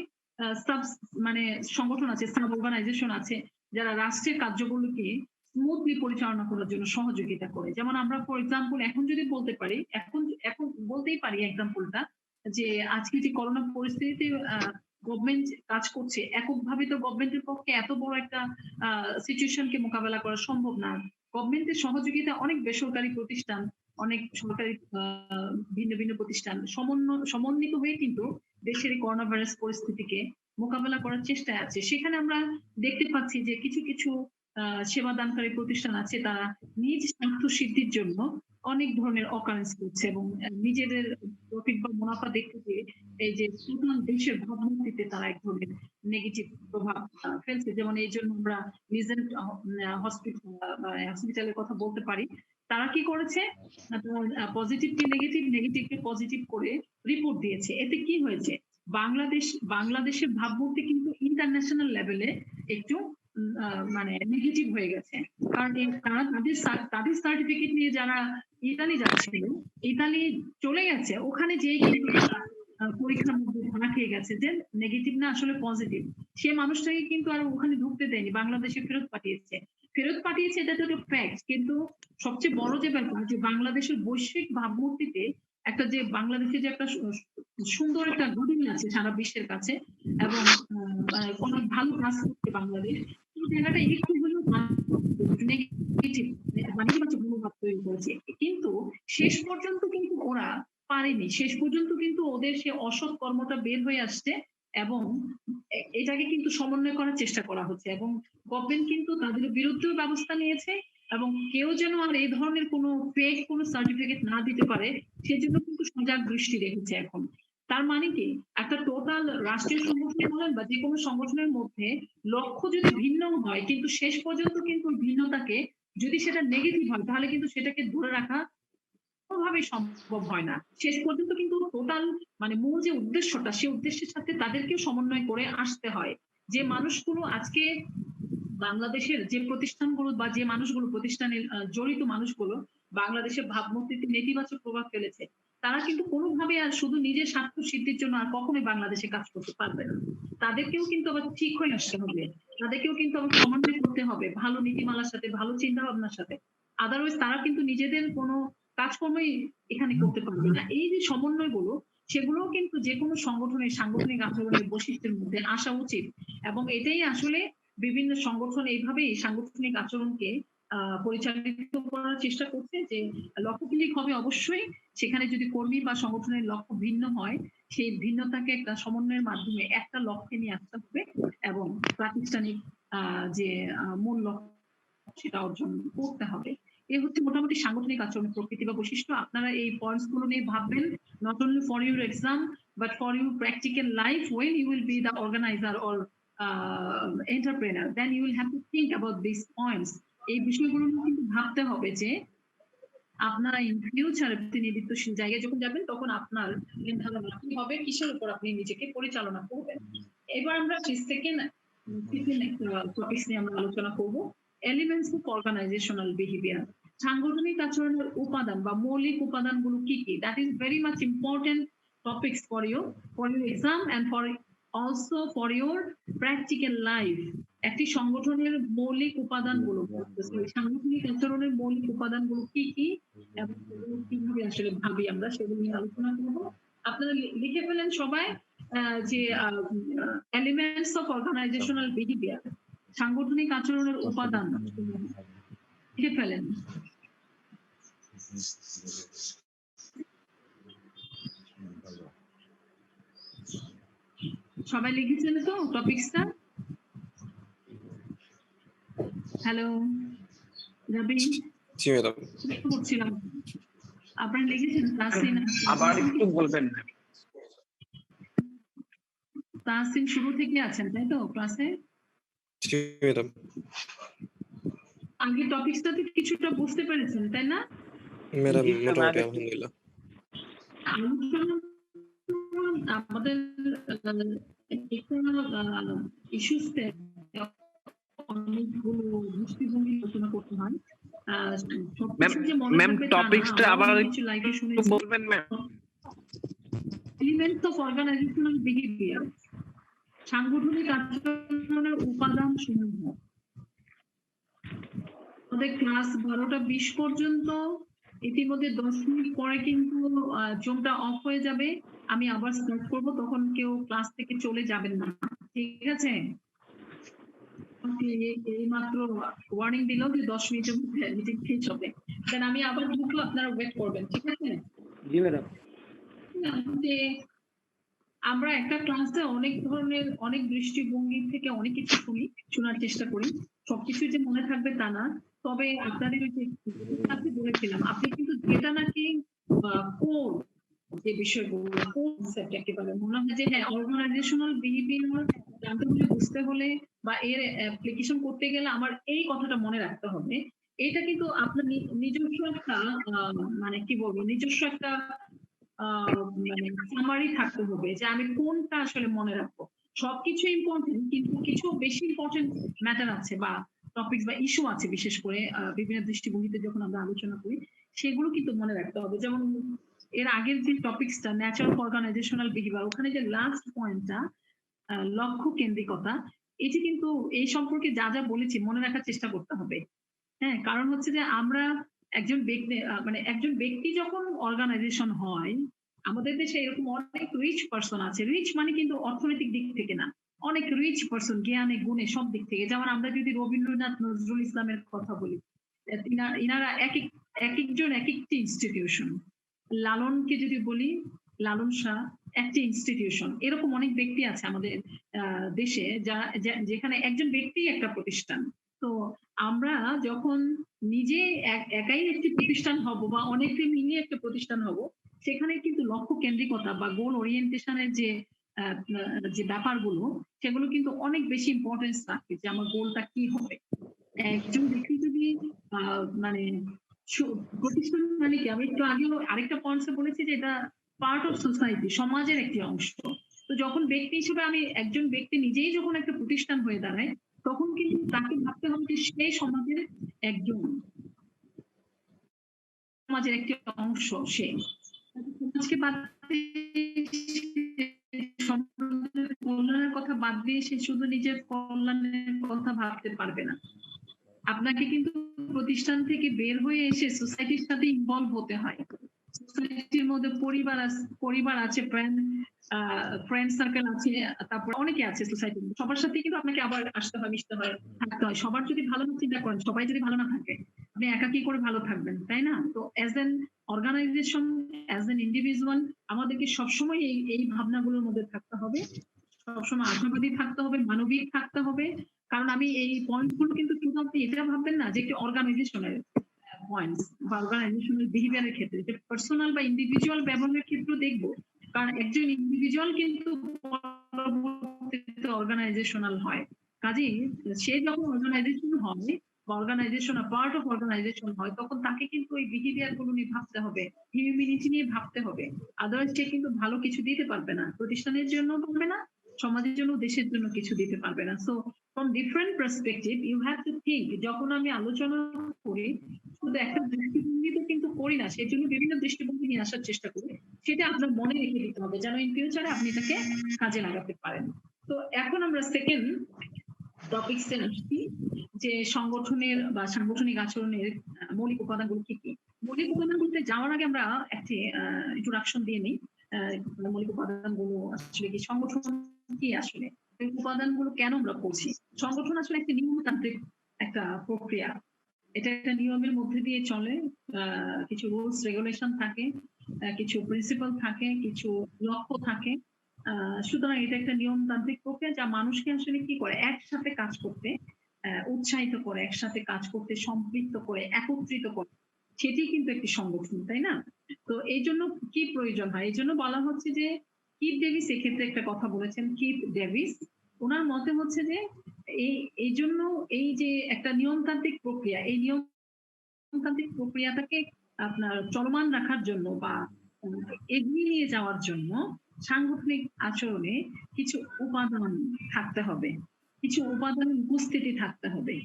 সাব মানে সংগঠন আছে, সাব অর্গানাইজেশন আছে যারা রাষ্ট্রের কার্যগুলোকে স্মুথলি পরিচালনা করার জন্য সহযোগিতা করে। যেমন আমরা ফর এক্সাম্পল এখন যদি বলতে পারি, এখন বলতেই পারি এক্সাম্পলটা যে আজকে যে করোনা পরিস্থিতিতে গভর্নমেন্ট কাজ করছে, এককভাবে তো গভর্নমেন্টের পক্ষে এত বড় একটা সিচুয়েশনকে মোকাবেলা করা সম্ভব না। গভর্নমেন্টের সহযোগিতা অনেক বেসরকারি প্রতিষ্ঠান, অনেক সরকারি ভিন্ন ভিন্ন প্রতিষ্ঠান সমন্বিত হয়ে কিন্তু দেশের এই করোনা ভাইরাস পরিস্থিতিকে মোকাবেলা করার চেষ্টায় আছে। সেখানে আমরা দেখতে পাচ্ছি যে কিছু কিছু সেবা দানকারী প্রতিষ্ঠান আছে, তারা নিজ স্বার্থ সিদ্ধির জন্য অনেক ধরনের অকারেন্স করছে এবং নিজেদের প্রফিট বা মুনাফা দেখতে পেয়ে এই যে দেশের ভাবমূর্তিতে তারা এক ধরনের নেগেটিভ প্রভাব ফেলছে। যেমন এই জন্য আমরা রিজেন্ট হসপিটালের কথা বলতে পারি। তারা কি করেছে, পজিটিভকে নেগেটিভ, নেগেটিভকে পজিটিভ করে রিপোর্ট দিয়েছে। এতে কি হয়েছে, বাংলাদেশের ভাবমূর্তি কিন্তু ইন্টারন্যাশনাল লেভেলে একটু মানে নেগেটিভ হয়ে গেছে। কারণ তারা তাদের সার্টিফিকেট নিয়ে যারা ইতালি যাচ্ছিল, ইতালি চলে গেছে, ওখানে যেই কিন্তু পরীক্ষার মধ্যে ধরা খেয়ে গেছে যে নেগেটিভ না আসলে পজিটিভ। সে মানুষটাকে কিন্তু আর ওখানে ঢুকতে দেয়নি, বাংলাদেশে ফেরত পাঠিয়েছে। এটা তো ফ্যাক্ট। কিন্তু সবচেয়ে বড় যে ব্যাপার যে বাংলাদেশের বৈশ্বিক ভাবমূর্তিতে একটা যে বাংলাদেশে যে একটা সুন্দর একটা গুডিং আছে সারা বিশ্বের কাছে এবং অনেক ভালো কাজ করছে বাংলাদেশ, এই জায়গাটা একটু হলেও নেগেটিভ মনোভাব তৈরি করেছে। কিন্তু শেষ পর্যন্ত কিন্তু ওরা পারেনি, শেষ পর্যন্ত কিন্তু ওদের সে অসৎ কর্মটা বের হয়ে আসছে এবং এটাকে কিন্তু সমন্বয় করার চেষ্টা করা হচ্ছে এবং গভর্নমেন্ট কিন্তু তাদের বিরুদ্ধেও ব্যবস্থা নিয়েছে এবং কেউ যেন আর এই ধরনের কোনো ফেক কোনো সার্টিফিকেট না দিতে পারে সেজন্য কিন্তু সজাগ দৃষ্টি রেখেছে এখন। তার মানে কি, একটা টোটাল রাষ্ট্রীয় সংগঠন বলেন বা যে কোনো সংগঠনের মধ্যে লক্ষ্য যদি ভিন্ন হয় কিন্তু শেষ পর্যন্ত কিন্তু ভিন্নতাকে যদি সেটা নেগেটিভ হয় তাহলে কিন্তু সেটাকে ধরে রাখা কোনোভাবেই সম্ভব হয় না। শেষ পর্যন্ত কিন্তু টোটাল মানে মূল যে উদ্দেশ্যটা, সেই উদ্দেশ্যের সাথে তাদেরকেও সমন্বয় করে আসতে হয়। যে মানুষগুলো আজকে বাংলাদেশের যে প্রতিষ্ঠানগুলো বা যে মানুষগুলো প্রতিষ্ঠানে জড়িত মানুষগুলো বাংলাদেশের ভাবমূর্তিতে নেতিবাচক প্রভাব ফেলেছে, তারা কিন্তু কোনোভাবে আর শুধু নিজের স্বার্থ সিদ্ধির জন্য আর কখনোই বাংলাদেশে কাজ করতে পারবে না। তাদেরকেও কিন্তু আবার ঠিক হয়ে আসতে হবে, তাদেরকেও কিন্তু আবার সমন্বয় করতে হবে ভালো নীতিমালার সাথে, ভালো চিন্তা ভাবনার সাথে। আদারওয়াইজ তারা কিন্তু নিজেদের কোনো কাজকর্মই এখানে করতে পারবে না। এই যে সমন্বয়গুলো, সেগুলোও কিন্তু যে কোনো সংগঠনের সাংগঠনিক আচরণের বৈশিষ্ট্যের মধ্যে আসা উচিত। এবং এটাই আসলে বিভিন্ন সংগঠন এইভাবেই সাংগঠনিক আচরণকে পরিচালিত করার চেষ্টা করছে, যে লক্ষ্যকেন্দ্রিক হবে অবশ্যই। সেখানে যদি কর্মী বা সংগঠনের লক্ষ্য ভিন্ন হয়, সেই ভিন্নতাকে একটা সমন্বয়ের মাধ্যমে একটা লক্ষ্যে নিয়ে আসতে হবে এবং প্রাতিষ্ঠানিক যে মূল লক্ষ্য সেটা অর্জন করতে হবে। এই হচ্ছে মোটামুটি সাংগঠনিক আচরণের প্রকৃতি বা বৈশিষ্ট্য। আপনারা এই পয়েন্টস গুলো নিয়ে ভাববেন, not only for your exam but for your practical life when you will be the organizer or entrepreneur, then you will have to think about these points. এই বিষয়গুলো নিয়ে কিন্তু ভাবতে হবে যে আপনারা ইন ফিউচার প্রতিনিধিত্বশীল জায়গায় যখন যাবেন তখন আপনার ধারণা কি হবে, কিসের উপর আপনি নিজেকে পরিচালনা করবেন। এবার আমরা সেকেন্ড টপিকস নিয়ে আমরা আলোচনা করব, এলিমেন্টস অফ অর্গানাইজেশনাল বিহেভিয়ার। সাংগঠনিক আচরণের উপাদান বা মৌলিক উপাদানগুলো কি কি, that is very much important topics for you exam and for also for your practical life. একটি সংগঠনের মৌলিক উপাদানগুলো, সাংগঠনিক আচরণের মৌলিক উপাদানগুলো কি কি এবং কিভাবে আসলে ভাবি আমরা, সেগুলো নিয়ে আলোচনা করব। আপনারা লিখে ফেলেন সবাই যে এলিমেন্টস অফ অর্গানাইজেশনাল বিহেভিয়ার, সাংগঠনিক আচরণের উপাদান লিখে ফেলেন। সবাই লিখেছেন তো টপিকসটা? হ্যালো রবি, জি ম্যাডাম। বলছিলাম আপনারা লিখেছেন? আবার একটু বলবেন। তাহসিন শুরু থেকে আছেন তাই তো ক্লাসে? জি ম্যাডাম। আগে টপিকসটাতে কিছুটা বুঝতে পেরেছেন তাই না? ম্যাডাম মোটামুটি আলহামদুলিল্লাহ। আমাদের ইস্যুসতে অনেকগুলো দৃষ্টিভঙ্গি আলোচনা করতে হয়। ম্যাম টপিকসটা আবার একটু বলবেন ma'am. Elements of organizational behaviour, সাংগঠনিক আচরণের উপাদান সমূহ। আমাদের ক্লাস 12:20 পর্যন্ত, ইতিমধ্যে 10 মিনিট পরে কিন্তু জুমটা অফ হয়ে যাবে। আমি আবার স্টার্ট করব, তখন কেউ ক্লাস থেকে চলে যাবেন না, ঠিক আছে? এই মাত্র ওয়ার্নিং দিল যে 10 মিনিটের মধ্যে মিটিং শেষ হবে, দেন আমি আবার ঢুকবো, আপনারা ওয়েট করবেন, ঠিক আছে? জি ম্যাডাম। যে আমরা একটা ক্লাসে অনেক ধরনের অনেক দৃষ্টিভঙ্গি থেকে অনেক কিছু শোনার চেষ্টা করি, সবকিছু যে মনে থাকবে তা না। তবে আপনাদের ওই যে বলেছিলাম, আপনি কিন্তু যেটা নাকি কোর যে বিষয়গুলো কনসেপ্ট একেবারে মনে হয় যে হ্যাঁ অর্গানাইজেশনাল বিহেভিয়ার জানতে হলে, বুঝতে হলে বা এর অ্যাপ্লিকেশন করতে গেলে আমার এই কথাটা মনে রাখতে হবে, এটা কিন্তু আপনার নিজস্ব একটা মানে কি বলবো, নিজস্ব একটা মানে সামারি থাকতে হবে যে আমি কোনটা আসলে মনে রাখবো। সবকিছু ইম্পর্টেন্ট, কিন্তু কিছু বেশি ইম্পর্টেন্ট ম্যাটার আছে বা টপিকস বা ইস্যু আছে, বিশেষ করে বিভিন্ন দৃষ্টিভঙ্গিতে যখন আমরা আলোচনা করি, সেগুলো কিন্তু মনে রাখতে হবে। যেমন এর আগের যে টপিকসটা নেচার অফ অর্গানাইজেশনাল বিহেভিয়ার, ওখানে যে লাস্ট পয়েন্টটা লক্ষ্য কেন্দ্রিকতা, এটি কিন্তু এই সম্পর্কে যা যা বলেছি মনে রাখার চেষ্টা করতে হবে। হ্যাঁ, কারণ হচ্ছে যে আমরা একজন ব্যক্তি মানে একজন ব্যক্তি যখন অর্গানাইজেশন হয়, আমাদের দেশে এরকম অনেক রিচ পারসন আছে। রিচ মানে কিন্তু অর্থনৈতিক দিক থেকে না, অনেক রিচ পারসন জ্ঞানে গুণে সব দিক থেকে। যেমন আমরা যদি রবীন্দ্রনাথ নজরুল ইসলামের কথা বলি, ইনারা এক একজন এক একটি ইনস্টিটিউশন। লালনকে যদি বলি, লালন শাহ একটি ইনস্টিটিউশন। এরকম অনেক ব্যক্তি আছে আমাদের দেশে যেখানে একজন ব্যক্তি একটা প্রতিষ্ঠান। তো আমরা যখন নিজে একাই একটি প্রতিষ্ঠান হব বা অনেকে মিলিয়ে একটা প্রতিষ্ঠান হব, সেখানে কিন্তু লক্ষ্য কেন্দ্রিকতা বা গোল ওরিয়েন্টেশনের যে ব্যাপারগুলো, সেগুলো কিন্তু অনেক বেশি ইম্পর্টেন্স রাখবে যে আমার গোলটা কি হবে। একজন ব্যক্তি যদি মানে প্রতিষ্ঠান মানে কি, আমি একটু আগে আরেকটা পয়েন্টে বলেছি যে এটা পার্ট অফ সোসাইটি, সমাজের একটি অংশ। তো যখন ব্যক্তি হিসেবে আমি একজন ব্যক্তি নিজেই যখন একটা প্রতিষ্ঠান হয়ে দাঁড়ায়, তখন কিন্তু তাকে ভাবতে হবে যে সে সমাজের একজন, সমাজের একটি অংশ সে। সমাজকে বাদ দিয়ে সমাজের কল্যাণের কথা বাদ দিয়ে সে শুধু নিজের কল্যাণের কথা ভাবতে পারবে না। আপনাকে কিন্তু প্রতিষ্ঠান থেকে বের হয়ে এসে সোসাইটির সাথে ইনভলভ হতে হয়। সোসাইটির মধ্যে পরিবার আছে, ফ্রেন্ড সার্কেল আছে, তারপর অনেকে আছে সোসাইটির, সবার সাথে কিন্তু আপনাকে আবার আসতে হয়, মিশতে হয়, থাকতে হয়। সবার যদি ভালো না চিন্তা করেন, সবাই যদি ভালো না থাকে, আপনি একা কি করে ভালো থাকবেন, তাই না? তো as an organization, as an individual, আমাদেরকে সবসময় এই ভাবনাগুলোর মধ্যে থাকতে হবে, সবসময় আশাবাদী থাকতে হবে, মানবিক থাকতে হবে। কারণ আমি এই পয়েন্টগুলো কিন্তু শুধু আপনি এটা ভাববেন না যে একটি অর্গানাইজেশনের পয়েন্টস বা অর্গানাইজেশনাল বিহেভিয়ারের ক্ষেত্রে, যে পার্সোনাল বা ইন্ডিভিজুয়াল ব্যবহারের ক্ষেত্রে দেখবো। কারণ একজন ইন্ডিভিজুয়াল কিন্তু অর্গানাইজেশনাল হয়। কাজেই সে যখন অর্গানাইজেশন হয় বা অর্গানাইজেশন পার্ট অফ অর্গানাইজেশন হয়, তখন তাকে কিন্তু ওই বিহেভিয়ার গুলো নিয়ে ভাবতে হবে, হিউম্যানিটি নিয়ে ভাবতে হবে। আদারওয়াইজ সে কিন্তু ভালো কিছু দিতে পারবে না, প্রতিষ্ঠানের জন্য পারবে না, সমাজের জন্য, দেশের জন্য কিছু দিতে পারবে না। So from different perspective you have to think. যখন আমি আলোচনা করি, শুধু একটা দৃষ্টিভঙ্গিতে কিন্তু করি না, সেই জন্য বিভিন্ন দৃষ্টিভঙ্গি নিয়ে আসার চেষ্টা করি। সেটা আপনার মনে রেখে দিতে হবে যেন ইন ফিউচারে আপনি এটাকে কাজে লাগাতে পারেন। তো এখন আমরা সেকেন্ড টপিকসে আসছি, যে সংগঠনের বা সাংগঠনিক আচরণের মৌলিক উপাদানগুলো কি কি। মৌলিক উপাদানগুলোতে যাওয়ার আগে আমরা একটি ইন্ট্রোডাকশন দিয়ে নিই। মৌলিক উপাদানগুলো আসলে কি, সংগঠন কি আসলে, উপাদানগুলো কেন আমরা পড়ছি। সংগঠন আসলে একটা নিয়মতান্ত্রিক একটা প্রক্রিয়া। এটা একটা নিয়মের মধ্যে দিয়ে চলে, কিছু রুলস রেগুলেশন থাকে, কিছু প্রিন্সিপাল থাকে, কিছু লক্ষ্য থাকে। সুতরাং এটা একটা নিয়মতান্ত্রিক প্রক্রিয়া যা মানুষকে আসলে কি করে, একসাথে কাজ করতে উৎসাহিত করে, একসাথে কাজ করতে সম্পৃক্ত করে, একত্রিত করে। সেটি কিন্তু একটি সংগঠন, তাই না? তো এই জন্য কি প্রয়োজন হয়, এই জন্য বলা হচ্ছে যে, কিথ ডেভিস এক্ষেত্রে একটা কথা বলেছেন। কিথ ডেভিস, ওনার মতে হচ্ছে যে এই জন্য এই যে একটা নিয়মতান্ত্রিক প্রক্রিয়া, এই নিয়মতান্ত্রিক প্রক্রিয়াটাকে আপনার চলমান রাখার জন্য বা এগিয়ে নিয়ে যাওয়ার জন্য সাংগঠনিক আচরণে কিছু উপাদান থাকতে হবে, কিছু উপাদানের উপস্থিতি থাকতে হবে।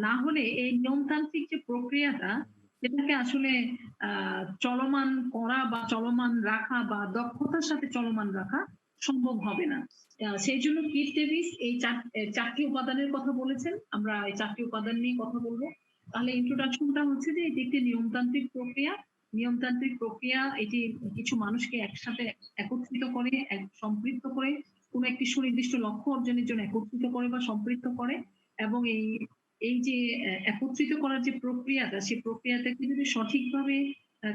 না হলে এই নিয়মতান্ত্রিক যে প্রক্রিয়াটা, সেটাকে আসলে চলমান করা বা চলমান রাখা বা দক্ষতার সাথে চলমান রাখা সম্ভব হবে না। সেই জন্য কিথ ডেভিস এই চারটি উপাদানের কথা বলেছেন। আমরা এই চারটি উপাদান নিয়ে কথা বলবো। তাহলে ইন্ট্রোডাকশনটা হচ্ছে যে এটি একটি নিয়মতান্ত্রিক প্রক্রিয়া। নিয়মতান্ত্রিক প্রক্রিয়া এটি কিছু মানুষকে একসাথে একত্রিত করে, সম্পৃক্ত করে, কোন একটি সুনির্দিষ্ট লক্ষ্য অর্জনের জন্য একত্রিত করে বা সম্পৃক্ত করে। এবং এই যে একত্রিত করার যে প্রক্রিয়াটা, সেই প্রক্রিয়াটাকে যদি সঠিকভাবে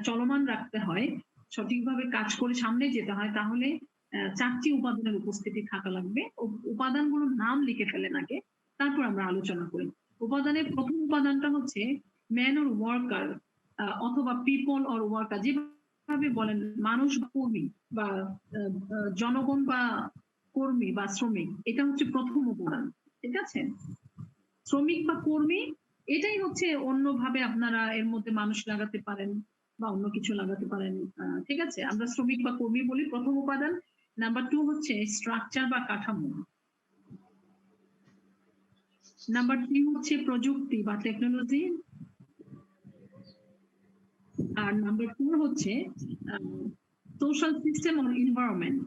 চলমান রাখতে হয়, সঠিকভাবে কাজ করে সামনে যেতে হয়, তাহলে চারটি উপাদানের উপস্থিতি থাকা লাগবে। উপাদানগুলোর নাম লিখে ফেলেন আগে, তারপর আমরা আলোচনা করি। উপাদানের প্রথম উপাদানটা হচ্ছে ম্যান অর ওয়ার্কার, অথবা পিপল অর ওয়ার্কার, যেভাবে বলেন, মানুষ বা কর্মী বা জনগণ বা কর্মী বা শ্রমিক, এটা হচ্ছে প্রথম উপাদান। ঠিক আছে, শ্রমিক বা কর্মী, এটাই হচ্ছে, অন্যভাবে আপনারা এর মধ্যে মানুষ লাগাতে পারেন বা অন্য কিছু লাগাতে পারেন। ঠিক আছে, আমরা শ্রমিক বা কর্মী বলি, প্রথম উপাদান। নাম্বার 2 হচ্ছে স্ট্রাকচার বা কাঠামো। নাম্বার 3 হচ্ছে প্রযুক্তি বা টেকনোলজি। আর নাম্বার 4 হচ্ছে সোশ্যাল সিস্টেম অর এনভায়রনমেন্ট,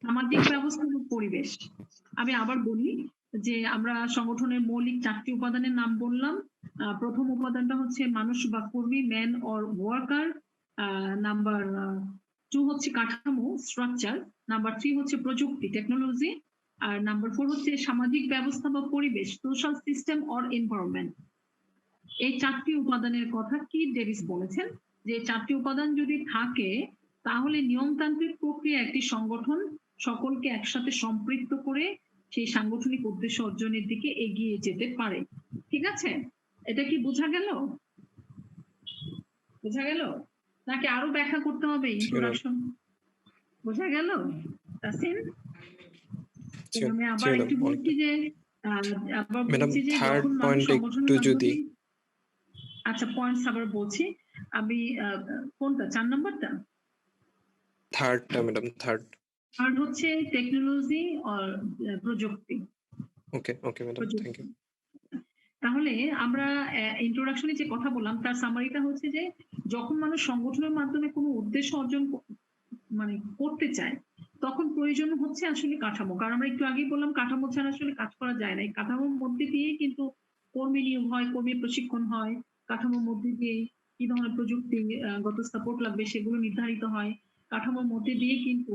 সামাজিক ব্যবস্থা ও পরিবেশ। আমি আবার বলি যে আমরা সংগঠনের মৌলিক চারটি উপাদানের নাম বললাম। প্রথম উপাদানটা হচ্ছে মানুষ বা কর্মী, ম্যান অর ওয়ার্কার। নাম্বার 2 হচ্ছে কাঠামো, স্ট্রাকচার। নাম্বার 3 হচ্ছে প্রযুক্তি, টেকনোলজি। আর নাম্বার 4 হচ্ছে সামাজিক ব্যবস্থা বা পরিবেশ, সোশ্যাল সিস্টেম অর এনভায়রনমেন্ট। এই চারটি উপাদানের কথা কিথ ডেভিস বলেছেন, যে চারটি উপাদান যদি থাকে, তাহলে নিয়মতান্ত্রিক প্রক্রিয়া একটি সংগঠন সকলকে একসাথে সম্পৃক্ত করে সেই সাংগঠনিক উদ্দেশ্য অর্জনের দিকে এগিয়ে যেতে পারে। ঠিক আছে, এটা কি বোঝা গেল? বোঝা গেল নাকি আরো ব্যাখ্যা করতে হবে? ইন্ট্রোডাকশন বোঝা গেল? তাসিন, আমি আবার একটু বলছি যে থার্ড যখন মানুষ পয়েন্ট একটু যদি, আচ্ছা পয়েন্টস আবার বলছি আমি, কোনটা 4 নাম্বারটা? থার্ডটা ম্যাডাম, থার্ড হচ্ছে টেকনোলজি আর প্রযুক্তি। Okay, okay madam. Thank you. তাহলে আমরা ইন্ট্রোডাকশনে যে কথা বললাম তার সামারিটা হচ্ছে যে যখন মানুষ সংগঠনের মাধ্যমে কোনো উদ্দেশ্য অর্জন মানে করতে চায় তখন প্রয়োজন হচ্ছে আসলে কাঠামো। কারণ আমরা একটু আগেই বললাম কাঠামো ছাড়া আসলে কাজ করা যায় না। এই কাঠামোর মধ্যে দিয়েই কিন্তু কর্মী নিয়োগ হয়, কর্মী প্রশিক্ষণ হয়। কাঠামোর মধ্যে দিয়েই কি ধরনের প্রযুক্তি গত সাপোর্ট লাগবে সেগুলো নির্ধারিত হয়। কাঠামোর মধ্যে দিয়ে কিন্তু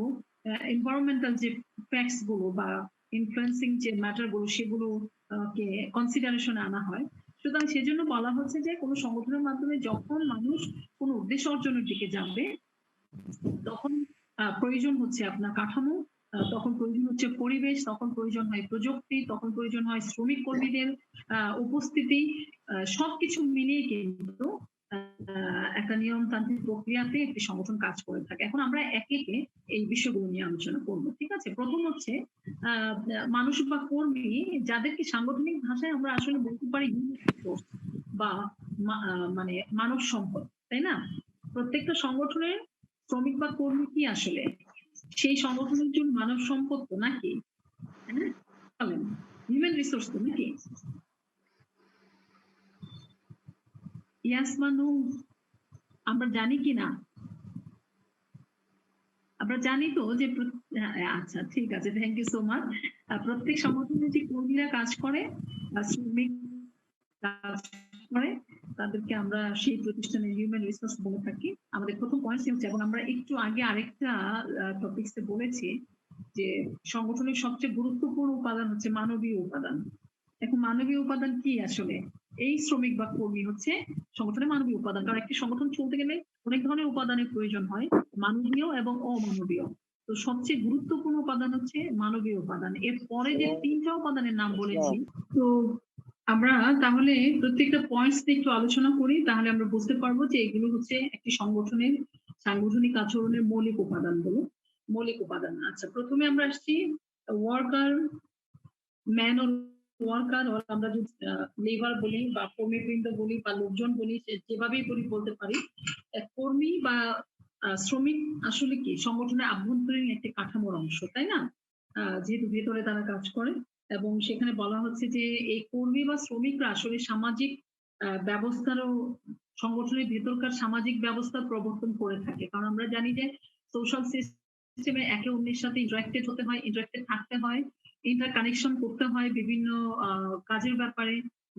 এনভায়রনমেন্টাল যে ফ্যাক্টস গুলো বা ইনফ্লুয়েন্সিং যে ম্যাটার গুলো সেগুলো কে কনসিডারেশনে আনা হয়। সুতরাং সেজন্য বলা হচ্ছে যে কোনো সংগঠনের মাধ্যমে যখন মানুষ কোনো উদ্দেশ্য অর্জনের দিকে যাবে তখন প্রয়োজন হচ্ছে আপনার কাঠামো, তখন প্রয়োজন হচ্ছে পরিবেশ, তখন প্রয়োজন হয় প্রযুক্তি, তখন প্রয়োজন হয় শ্রমিক কর্মীদের উপস্থিতি। সবকিছু মিলিয়ে কিন্তু একটা নিয়মতান্ত্রিক প্রক্রিয়াতে একটি সংগঠন কাজ করে থাকে। এখন আমরা একে একে এই বিষয়গুলো নিয়ে আলোচনা করব। ঠিক আছে? প্রথম হচ্ছে মানুষ বা কর্মী যাদেরকে সাংগঠনিক ভাষায় আমরা আসলে বলতে পারি বা মানে মানব সম্পদ, তাই না? প্রত্যেকটা সংগঠনের শ্রমিক বা কর্মী কি আসলে সেই সংগঠনের জন্য মানব সম্পদ তো নাকি? হ্যাঁ, বলেন হিউম্যান রিসোর্স তো নাকি? ইয়াস মানু আমরা জানি কি না? আমরা জানি তো যে আচ্ছা ঠিক আছে, থ্যাংক ইউ সো মাচ। প্রত্যেক সংগঠনে যে কর্মীরা কাজ করে বা শ্রমিক কাজ করে তাদেরকে আমরা সেই প্রতিষ্ঠানের হিউম্যান রিসোর্স বলে থাকি। আমাদের প্রথম পয়েন্ট হচ্ছে, এবং আমরা একটু আগে আরেকটা টপিকসে বলেছি যে সংগঠনের সবচেয়ে গুরুত্বপূর্ণ উপাদান হচ্ছে মানবীয় উপাদান। এখন মানবীয় উপাদান কি আসলে? এই শ্রমিক বা কর্মী হচ্ছে সংগঠনের মানবীয় উপাদান। কারণ একটি সংগঠন চলতে গেলে অনেক ধরনের উপাদানের প্রয়োজন হয়, মানবীয় এবং অমানবীয়। তো সবচেয়ে গুরুত্বপূর্ণ উপাদান হচ্ছে মানবীয় উপাদান। এর পরে যে তিনটা উপাদানের নাম বলেছি, তো আমরা তাহলে প্রত্যেকটা পয়েন্টস নিয়ে একটু আলোচনা করি, তাহলে আমরা বুঝতে পারবো যে এগুলো হচ্ছে একটি সংগঠনের সাংগঠনিক আচরণের মৌলিক উপাদানগুলো। মৌলিক উপাদান। আচ্ছা, প্রথমে আমরা আসছি ওয়ার্কার, ম্যান অর ওয়ার্কার, আমরা যদি লেবার বলি বা কর্মীবৃন্দ বলি বা লোকজন বলি, যেভাবেই বলি বলতে পারি। কর্মী বা শ্রমিক আসলে কি সংগঠনের আভ্যন্তরীণ একটি কাঠামোর অংশ, তাই না? যেহেতু ভেতরে তারা কাজ করে, এবং সেখানে বলা হচ্ছে যে এই কর্মী বা শ্রমিকরা আসলে সামাজিক ব্যবস্থারও সংগঠনের ভেতরকার সামাজিক ব্যবস্থার প্রবর্তন করে থাকে। কারণ আমরা জানি যে সোশ্যাল সিস্টেমে একে অন্যের সাথে ইন্টারেক্টেড হতে হয়, ইন্টারেক্টেড থাকতে হয়, ইন্টার কানেকশন করতে হয় বিভিন্ন কাজের ব্যাপারে,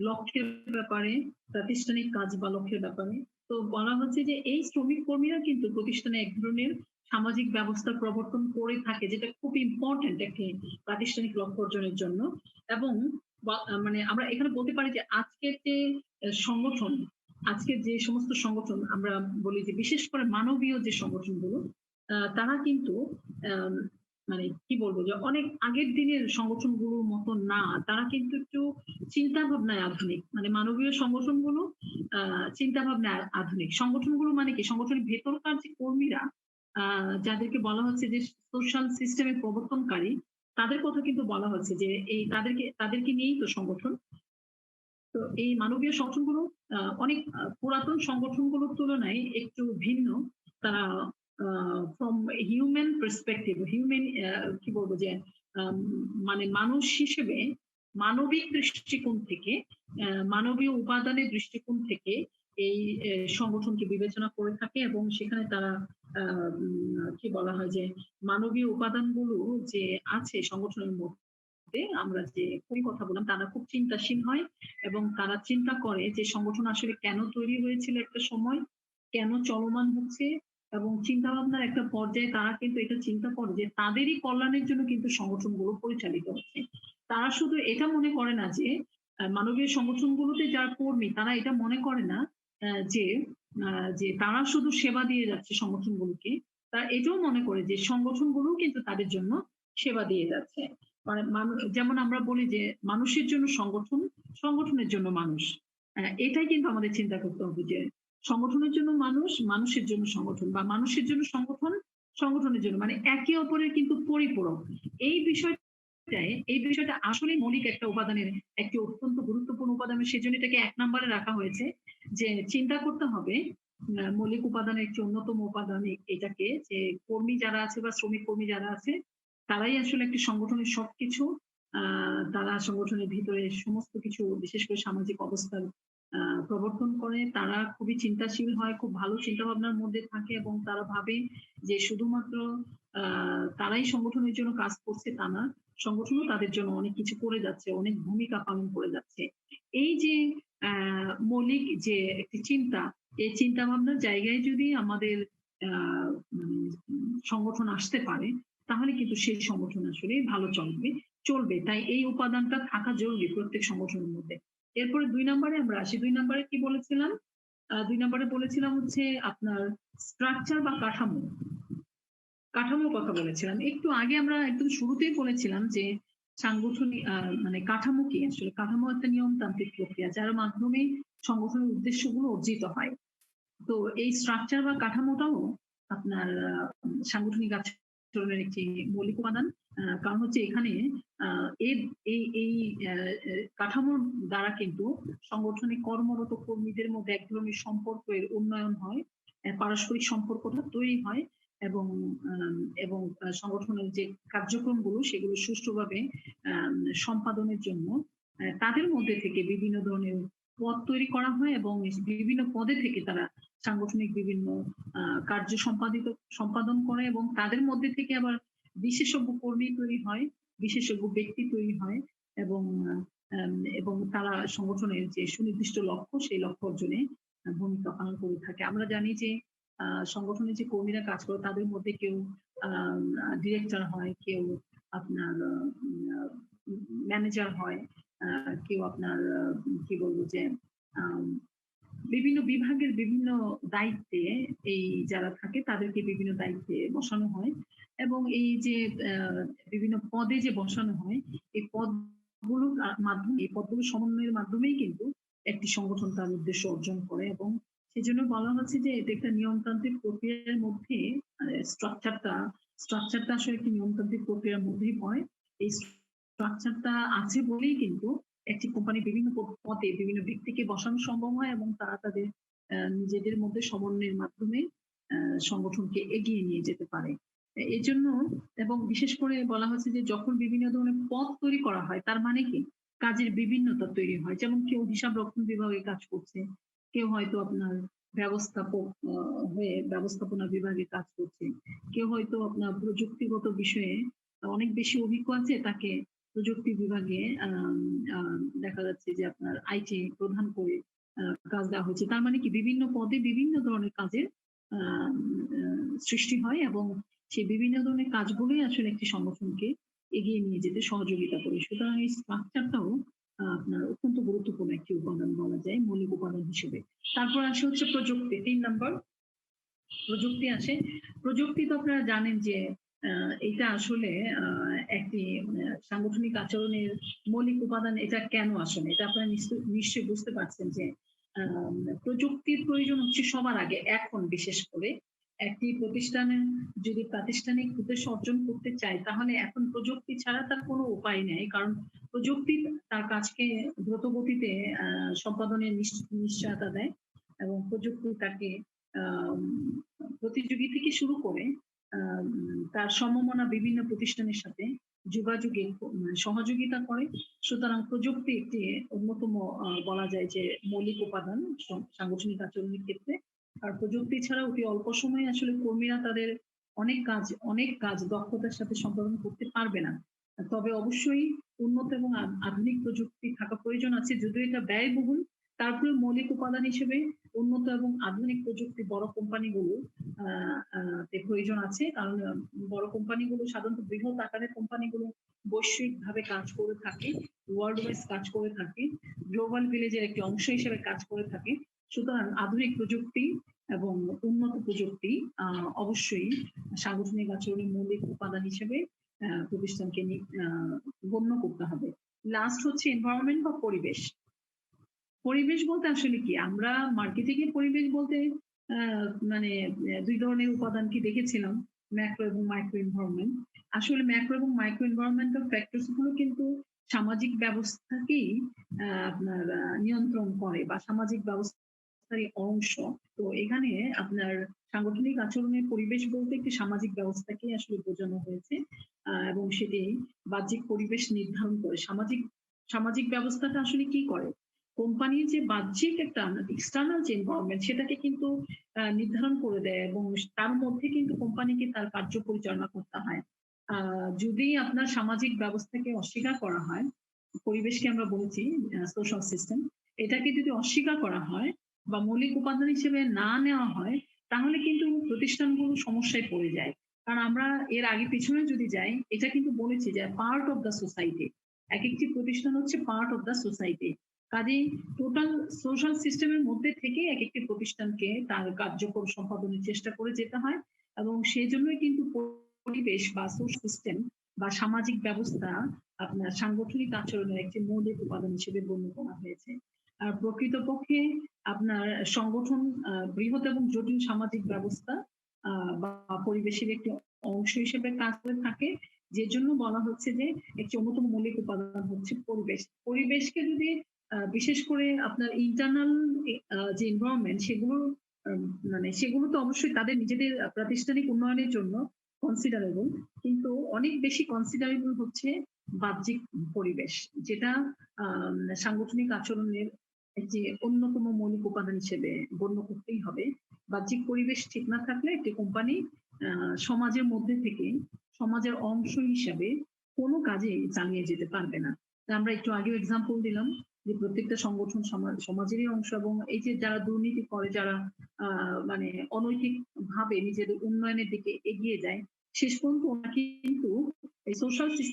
লক্ষ্যের ব্যাপারে, প্রাতিষ্ঠানিক কাজ বা লক্ষ্যের ব্যাপারে। তো বলা হচ্ছে যে এই শ্রমিক কর্মীরা কিন্তু প্রতিষ্ঠানে এক ধরনের সামাজিক ব্যবস্থা প্রবর্তন করে থাকে, যেটা খুব ইম্পর্টেন্ট একটি প্রাতিষ্ঠানিক লক্ষ্য অর্জনের জন্য। এবং মানে আমরা এখানে বলতে পারি যে আজকের যে সংগঠন, আজকের যে সমস্ত সংগঠন আমরা বলি যে বিশেষ করে মানবীয় যে সংগঠনগুলো, তারা কিন্তু মানে কি বলবো যে অনেক আগের দিনের সংগঠনগুলোর মতো না, তারা কিন্তু একটু চিন্তা ভাবনায় আধুনিক। মানে মানবীয় সংগঠনগুলো চিন্তা ভাবনায় আধুনিক। সংগঠনগুলো মানে কি, সংগঠনের ভেতরকার যে কর্মীরা যাদেরকে বলা হচ্ছে যে সোশ্যাল সিস্টেমের প্রবর্তনকারী, তাদের কথা কিন্তু বলা হচ্ছে যে এই তাদেরকে নিয়েই তো সংগঠন। তো এই মানবীয় সংগঠনগুলো অনেক পুরাতন সংগঠনগুলোর তুলনায় একটু ভিন্ন। তারা ফ্রম হিউম্যান পার্সপেক্টিভ, হিউম্যান কি বলবো যে মানে মানুষ হিসেবে মানবিক দৃষ্টিকোণ থেকে, মানবীয় উপাদানের দৃষ্টিকোণ থেকে এই সংগঠনকে বিবেচনা করে থাকে, এবং সেখানে তারা কি বলা হয় যে মানবীয় উপাদানগুলো যে আছে সংগঠনের মধ্যে, আমরা যে কোন কথা বললাম, তারা খুব চিন্তাশীল হয় এবং তারা চিন্তা করে যে সংগঠন আসলে কেন তৈরি হয়েছিল একটা সময়, কেন চলমান হচ্ছে, এবং চিন্তা ভাবনার একটা পর্যায়ে তারা কিন্তু এটা চিন্তা করে যে তাদেরই কল্যাণের জন্য কিন্তু সংগঠনগুলো পরিচালিত হচ্ছে। তারা শুধু এটা মনে করে না যে মানবীয় সংগঠনগুলোতে যারা কর্মী তারা এটা মনে করে না যে যে তারা শুধু সেবা দিয়ে যাচ্ছে সংগঠনগুলোকে, তারা এটাও মনে করে যে সংগঠনগুলো কিন্তু তাদের জন্য সেবা দিয়ে যাচ্ছে। মানে যেমন আমরা বলি যে মানুষের জন্য সংগঠন, সংগঠনের জন্য মানুষ। এটাই কিন্তু আমাদের চিন্তা করতে হবে যে সংগঠনের জন্য মানুষ, মানুষের জন্য সংগঠন, বা মানুষের জন্য সংগঠন, সংগঠনের জন্য, মানে একে অপরের কিন্তু পরিপূরক। এই বিষয়টা আসলে মৌলিক একটা উপাদানের একটি অত্যন্ত গুরুত্বপূর্ণ উপাদান। সেজন্য এটাকে 1 নম্বরে রাখা হয়েছে যে চিন্তা করতে হবে মৌলিক উপাদানের একটি অন্যতম উপাদান এটাকে, যে কর্মী যারা আছে বা শ্রমিক কর্মী যারা আছে তারাই আসলে একটি সংগঠনের সবকিছু। তারা সংগঠনের ভিতরে সমস্ত কিছু বিশেষ করে সামাজিক অবস্থার প্রবর্তন করে। তারা খুবই চিন্তাশীল হয়, খুব ভালো চিন্তা ভাবনার মধ্যে থাকে এবং তারা ভাবে যে শুধুমাত্র তারাই সংগঠনের জন্য কাজ করছে তা না, সংগঠনও তাদের জন্য অনেক কিছু করে যাচ্ছে, অনেক ভূমিকা পালন করে যাচ্ছে। এই যে মৌলিক যে একটি চিন্তা, এই চিন্তা ভাবনার জায়গায় যদি আমাদের মানে সংগঠন আসতে পারে, তাহলে কিন্তু সেই সংগঠন আসলে ভালো চলবে। তাই এই উপাদানটা থাকা জরুরি প্রত্যেক সংগঠনের মধ্যে। এরপরে ২ নম্বরে আমরা আসি। ২ নম্বরে কি বলেছিলাম? ২ নম্বরে বলেছিলাম হচ্ছে আপনার স্ট্রাকচার বা কাঠামোর কথা বলেছিলাম। একটু আগে আমরা একদম শুরুতেই বলেছিলাম যে সাংগঠনিক মানে কাঠামো কি? আসলে কাঠামো একটা নিয়মতান্ত্রিক প্রক্রিয়া যার মাধ্যমে সংগঠনের উদ্দেশ্যগুলো অর্জিত হয়। তো এই স্ট্রাকচার বা কাঠামোটাও আপনার সাংগঠনিক আচরণের একটি মৌলিক উপাদান। কারণ হচ্ছে এখানে এই কাঠামোর দ্বারা কিন্তু সংগঠনে কর্মরত কর্মীদের মধ্যে এক ধরনের সম্পর্কের উন্নয়ন হয়, পারস্পরিক সম্পর্কটা তৈরি হয় এবং সংগঠনের যে কার্যক্রমগুলো সেগুলো সুষ্ঠুভাবে সম্পাদনের জন্য তাদের মধ্যে থেকে বিভিন্ন ধরনের পদ তৈরি করা হয় এবং বিভিন্ন পদে থেকে তারা সাংগঠনিক বিভিন্ন কার্য সম্পাদন করে এবং তাদের মধ্যে থেকে আবার বিশেষজ্ঞ কর্মী তৈরি হয়, বিশেষজ্ঞ ব্যক্তি তৈরি হয় এবং তারা সংগঠনের যে সুনির্দিষ্ট লক্ষ্য সেই লক্ষ্য অর্জনে ভূমিকা পালন করে থাকে। আমরা জানি যে সংগঠনের যে কর্মীরা কাজ করে তাদের মধ্যে কেউ ডিরেক্টর হয়, কেউ আপনার ম্যানেজার হয়, কেউ আপনার কি বলবো যে বিভিন্ন বিভাগের বিভিন্ন দায়িত্বে এই যারা থাকে তাদেরকে বিভিন্ন দায়িত্বে বসানো হয় এবং এই যে বিভিন্ন পদে যে বসানো হয় এই পদগুলোর মাধ্যমে এই পদগুলো সমন্বয়ের মাধ্যমেই কিন্তু একটি সংগঠন তার উদ্দেশ্য অর্জন করে এবং সেজন্য বলা হচ্ছে যে এটা একটা নিয়মতান্ত্রিক প্রক্রিয়ার মধ্যে স্ট্রাকচারটা আসলে একটি নিয়মতান্ত্রিক প্রক্রিয়ার মধ্যেই পড়ে। এই স্ট্রাকচারটা আছে বলেই কিন্তু একটি কোম্পানি বিভিন্ন পদে বিভিন্ন ব্যক্তিকে বসানো সম্ভব হয় এবং তারা তাদের নিজেদের মধ্যে সমন্বয়ের মাধ্যমে সংগঠনকে এগিয়ে নিয়ে যেতে পারে। এজন্য এবং বিশেষ করে বলা হচ্ছে যে যখন বিভিন্ন ধরনের পদ তৈরি করা হয় তার মানে কি কাজের বিভিন্নতা তৈরি হয়। যেমন কেউ হিসাব রক্ষণ বিভাগে কাজ করছে, কেউ হয়তো আপনার ব্যবস্থাপনা বিভাগে কাজ করছে, কেউ হয়তো আপনার প্রযুক্তিগত বিষয়ে অনেক বেশি অভিজ্ঞ আছে, তাকে প্রযুক্তি বিভাগে দেখা যাচ্ছে যে আপনার আইটি প্রধান করে কাজ দেওয়া হয়েছে। তার মানে কি বিভিন্ন পদে বিভিন্ন ধরনের কাজের সৃষ্টি হয় এবং সেই বিভিন্ন ধরনের কাজগুলোই আসলে একটি সংগঠনকে এগিয়ে নিয়ে যেতে সহযোগিতা করে। সুতরাং এই স্ট্রাকচারটাও আপনার অত্যন্ত গুরুত্বপূর্ণ একটি উপাদান বলা যায় মৌলিক উপাদান হিসেবে। তারপর আসে হচ্ছে প্রযুক্তি। ৩ নম্বর প্রযুক্তি আসে। প্রযুক্তি তো আপনারা জানেন যে এটা আসলে একটি সাংগঠনিক আচরণের মৌলিক উপাদান। এটা কেন আসলে এটা আপনারা নিশ্চয়ই বুঝতে পারছেন যে প্রযুক্তির প্রয়োজন হচ্ছে সবার আগে। এখন বিশেষ করে একটি প্রতিষ্ঠানে যদি প্রাতিষ্ঠানিক উদ্দেশ্য অর্জন করতে চায় তাহলে এখন প্রযুক্তি ছাড়া তার কোনো উপায় নেই, কারণ প্রযুক্তি তার কাজকে দ্রুত গতিতে সম্পাদনের নিশ্চয়তা দেয় এবং প্রযুক্তি তাকে প্রতিযোগী থেকে শুরু করে তার সমমনা বিভিন্ন প্রতিষ্ঠানের সাথে যোগাযোগে সহযোগিতা করে। সুতরাং প্রযুক্তি একটি অন্যতম বলা যায় যে মৌলিক উপাদান সাংগঠনিক আচরণের ক্ষেত্রে। আর প্রযুক্তি ছাড়া অতি অল্প সময়ে আসলে কর্মীরা তাদের অনেক কাজ দক্ষতার সাথে সম্পাদন করতে পারবে না। তবে অবশ্যই উন্নত এবং আধুনিক প্রযুক্তি থাকা প্রয়োজন আছে, যদিও এটা ব্যয়বহুল। তারপরে মৌলিক উপাদান হিসেবে উন্নত এবং আধুনিক প্রযুক্তি বড় কোম্পানিগুলো প্রয়োজন আছে, কারণ বড় কোম্পানিগুলো সাধারণত বৃহৎ আকারের কোম্পানিগুলো বৈশ্বিকভাবে কাজ করে থাকে, ওয়ার্ল্ড ওয়াইজ কাজ করে থাকে, গ্লোবাল ভিলেজের একটি অংশ হিসেবে কাজ করে থাকে। সুতরাং আধুনিক প্রযুক্তি এবং উন্নত প্রযুক্তি অবশ্যই সাংগঠনিক আচরণের মৌলিক উপাদান হিসেবে প্রতিষ্ঠানকে গণ্য করতে হবে। লাস্ট হচ্ছে এনভায়রনমেন্ট বা পরিবেশ। পরিবেশ বলতে আসলে কি, আমরা মার্কেটিং এর পরিবেশ বলতে মানে ২ ধরনের উপাদানকে দেখেছিলাম, ম্যাক্রো এবং মাইক্রো এনভায়রনমেন্ট। আসলে ম্যাক্রো এবং মাইক্রো এনভায়রনমেন্টাল ফ্যাক্টরস গুলো কিন্তু সামাজিক ব্যবস্থাকেই আপনার নিয়ন্ত্রণ করে বা সামাজিক ব্যবস্থা ব্যবস্থারই অংশ। তো এখানে আপনার সাংগঠনিক আচরণের পরিবেশ বলতে একটি সামাজিক ব্যবস্থাকে আসলে বোঝানো হয়েছে এবং সেটি বাহ্যিক পরিবেশ নির্ধারণ করে। সামাজিক ব্যবস্থাটা আসলে কি করে? কোম্পানির যে বাহ্যিক একটা এক্সটার্নাল যে এনভায়রনমেন্ট সেটাকে কিন্তু নির্ধারণ করে দেয় এবং তার মধ্যে কিন্তু কোম্পানিকে তার কার্য পরিচালনা করতে হয়। যদি আপনার সামাজিক ব্যবস্থাকে অস্বীকার করা হয়, পরিবেশকে আমরা বলেছি সোশ্যাল সিস্টেম, এটাকে যদি অস্বীকার করা হয় বা মৌলিক উপাদান হিসেবে না নেওয়া হয়, তাহলে কিন্তু প্রতিষ্ঠানগুলো সমস্যায় পড়ে যায়। কারণ আমরা এর আগে পিছনে যদি যাই, এটা কিন্তু বলেছি যে পার্ট অফ দ্য সোসাইটি। একেকটি প্রতিষ্ঠান হচ্ছে পার্ট অফ দ্য সোসাইটি। কাজেই টোটাল সোশ্যাল সিস্টেমের মধ্যে থেকে একেকটি প্রতিষ্ঠানকে তার কার্যকর সম্পাদনের চেষ্টা করে যেতে হয় এবং সেজন্যই কিন্তু পরিবেশ বা সোশ্যাল সিস্টেম বা সামাজিক ব্যবস্থা আপনার সাংগঠনিক আচরণের একটি মৌলিক উপাদান হিসেবে গণ্য করা হয়েছে। আর প্রকৃতপক্ষে আপনার সংগঠন বৃহৎ এবং জটিল সামাজিক ব্যবস্থা বা পরিবেশের একটি অংশ হিসেবে কাজ করে থাকে, যে জন্য বলা হচ্ছে যে একটি অন্যতম মৌলিক উপাদান হচ্ছে পরিবেশ। পরিবেশকে যদি বিশেষ করে আপনার ইন্টারনাল যে এনভায়রনমেন্ট সেগুলো মানে সেগুলো তো অবশ্যই তাদের নিজেদের প্রাতিষ্ঠানিক উন্নয়নের জন্য কনসিডারেবল, কিন্তু অনেক বেশি কনসিডারেবল হচ্ছে বাহ্যিক পরিবেশ, যেটা সাংগঠনিক আচরণের যে অন্যতম মৌলিক উপাদান হিসেবে গণ্য করতেই হবে। বাহ্যিক পরিবেশ ঠিক না থাকলে একটি কোম্পানি সমাজের মধ্যে থেকে সমাজের অংশ হিসাবে কোনো কাজে চালিয়ে যেতে পারবে না। আমরা একটু আগেও এক্সাম্পল দিলাম যে প্রত্যেকটা সংগঠন সমাজেরই অংশ এবং এই যে যারা দুর্নীতি করে, যারা মানে অনৈতিক ভাবে নিজেদের উন্নয়নের দিকে এগিয়ে যায়, শেষ পর্যন্ত ওরা কিন্তু এই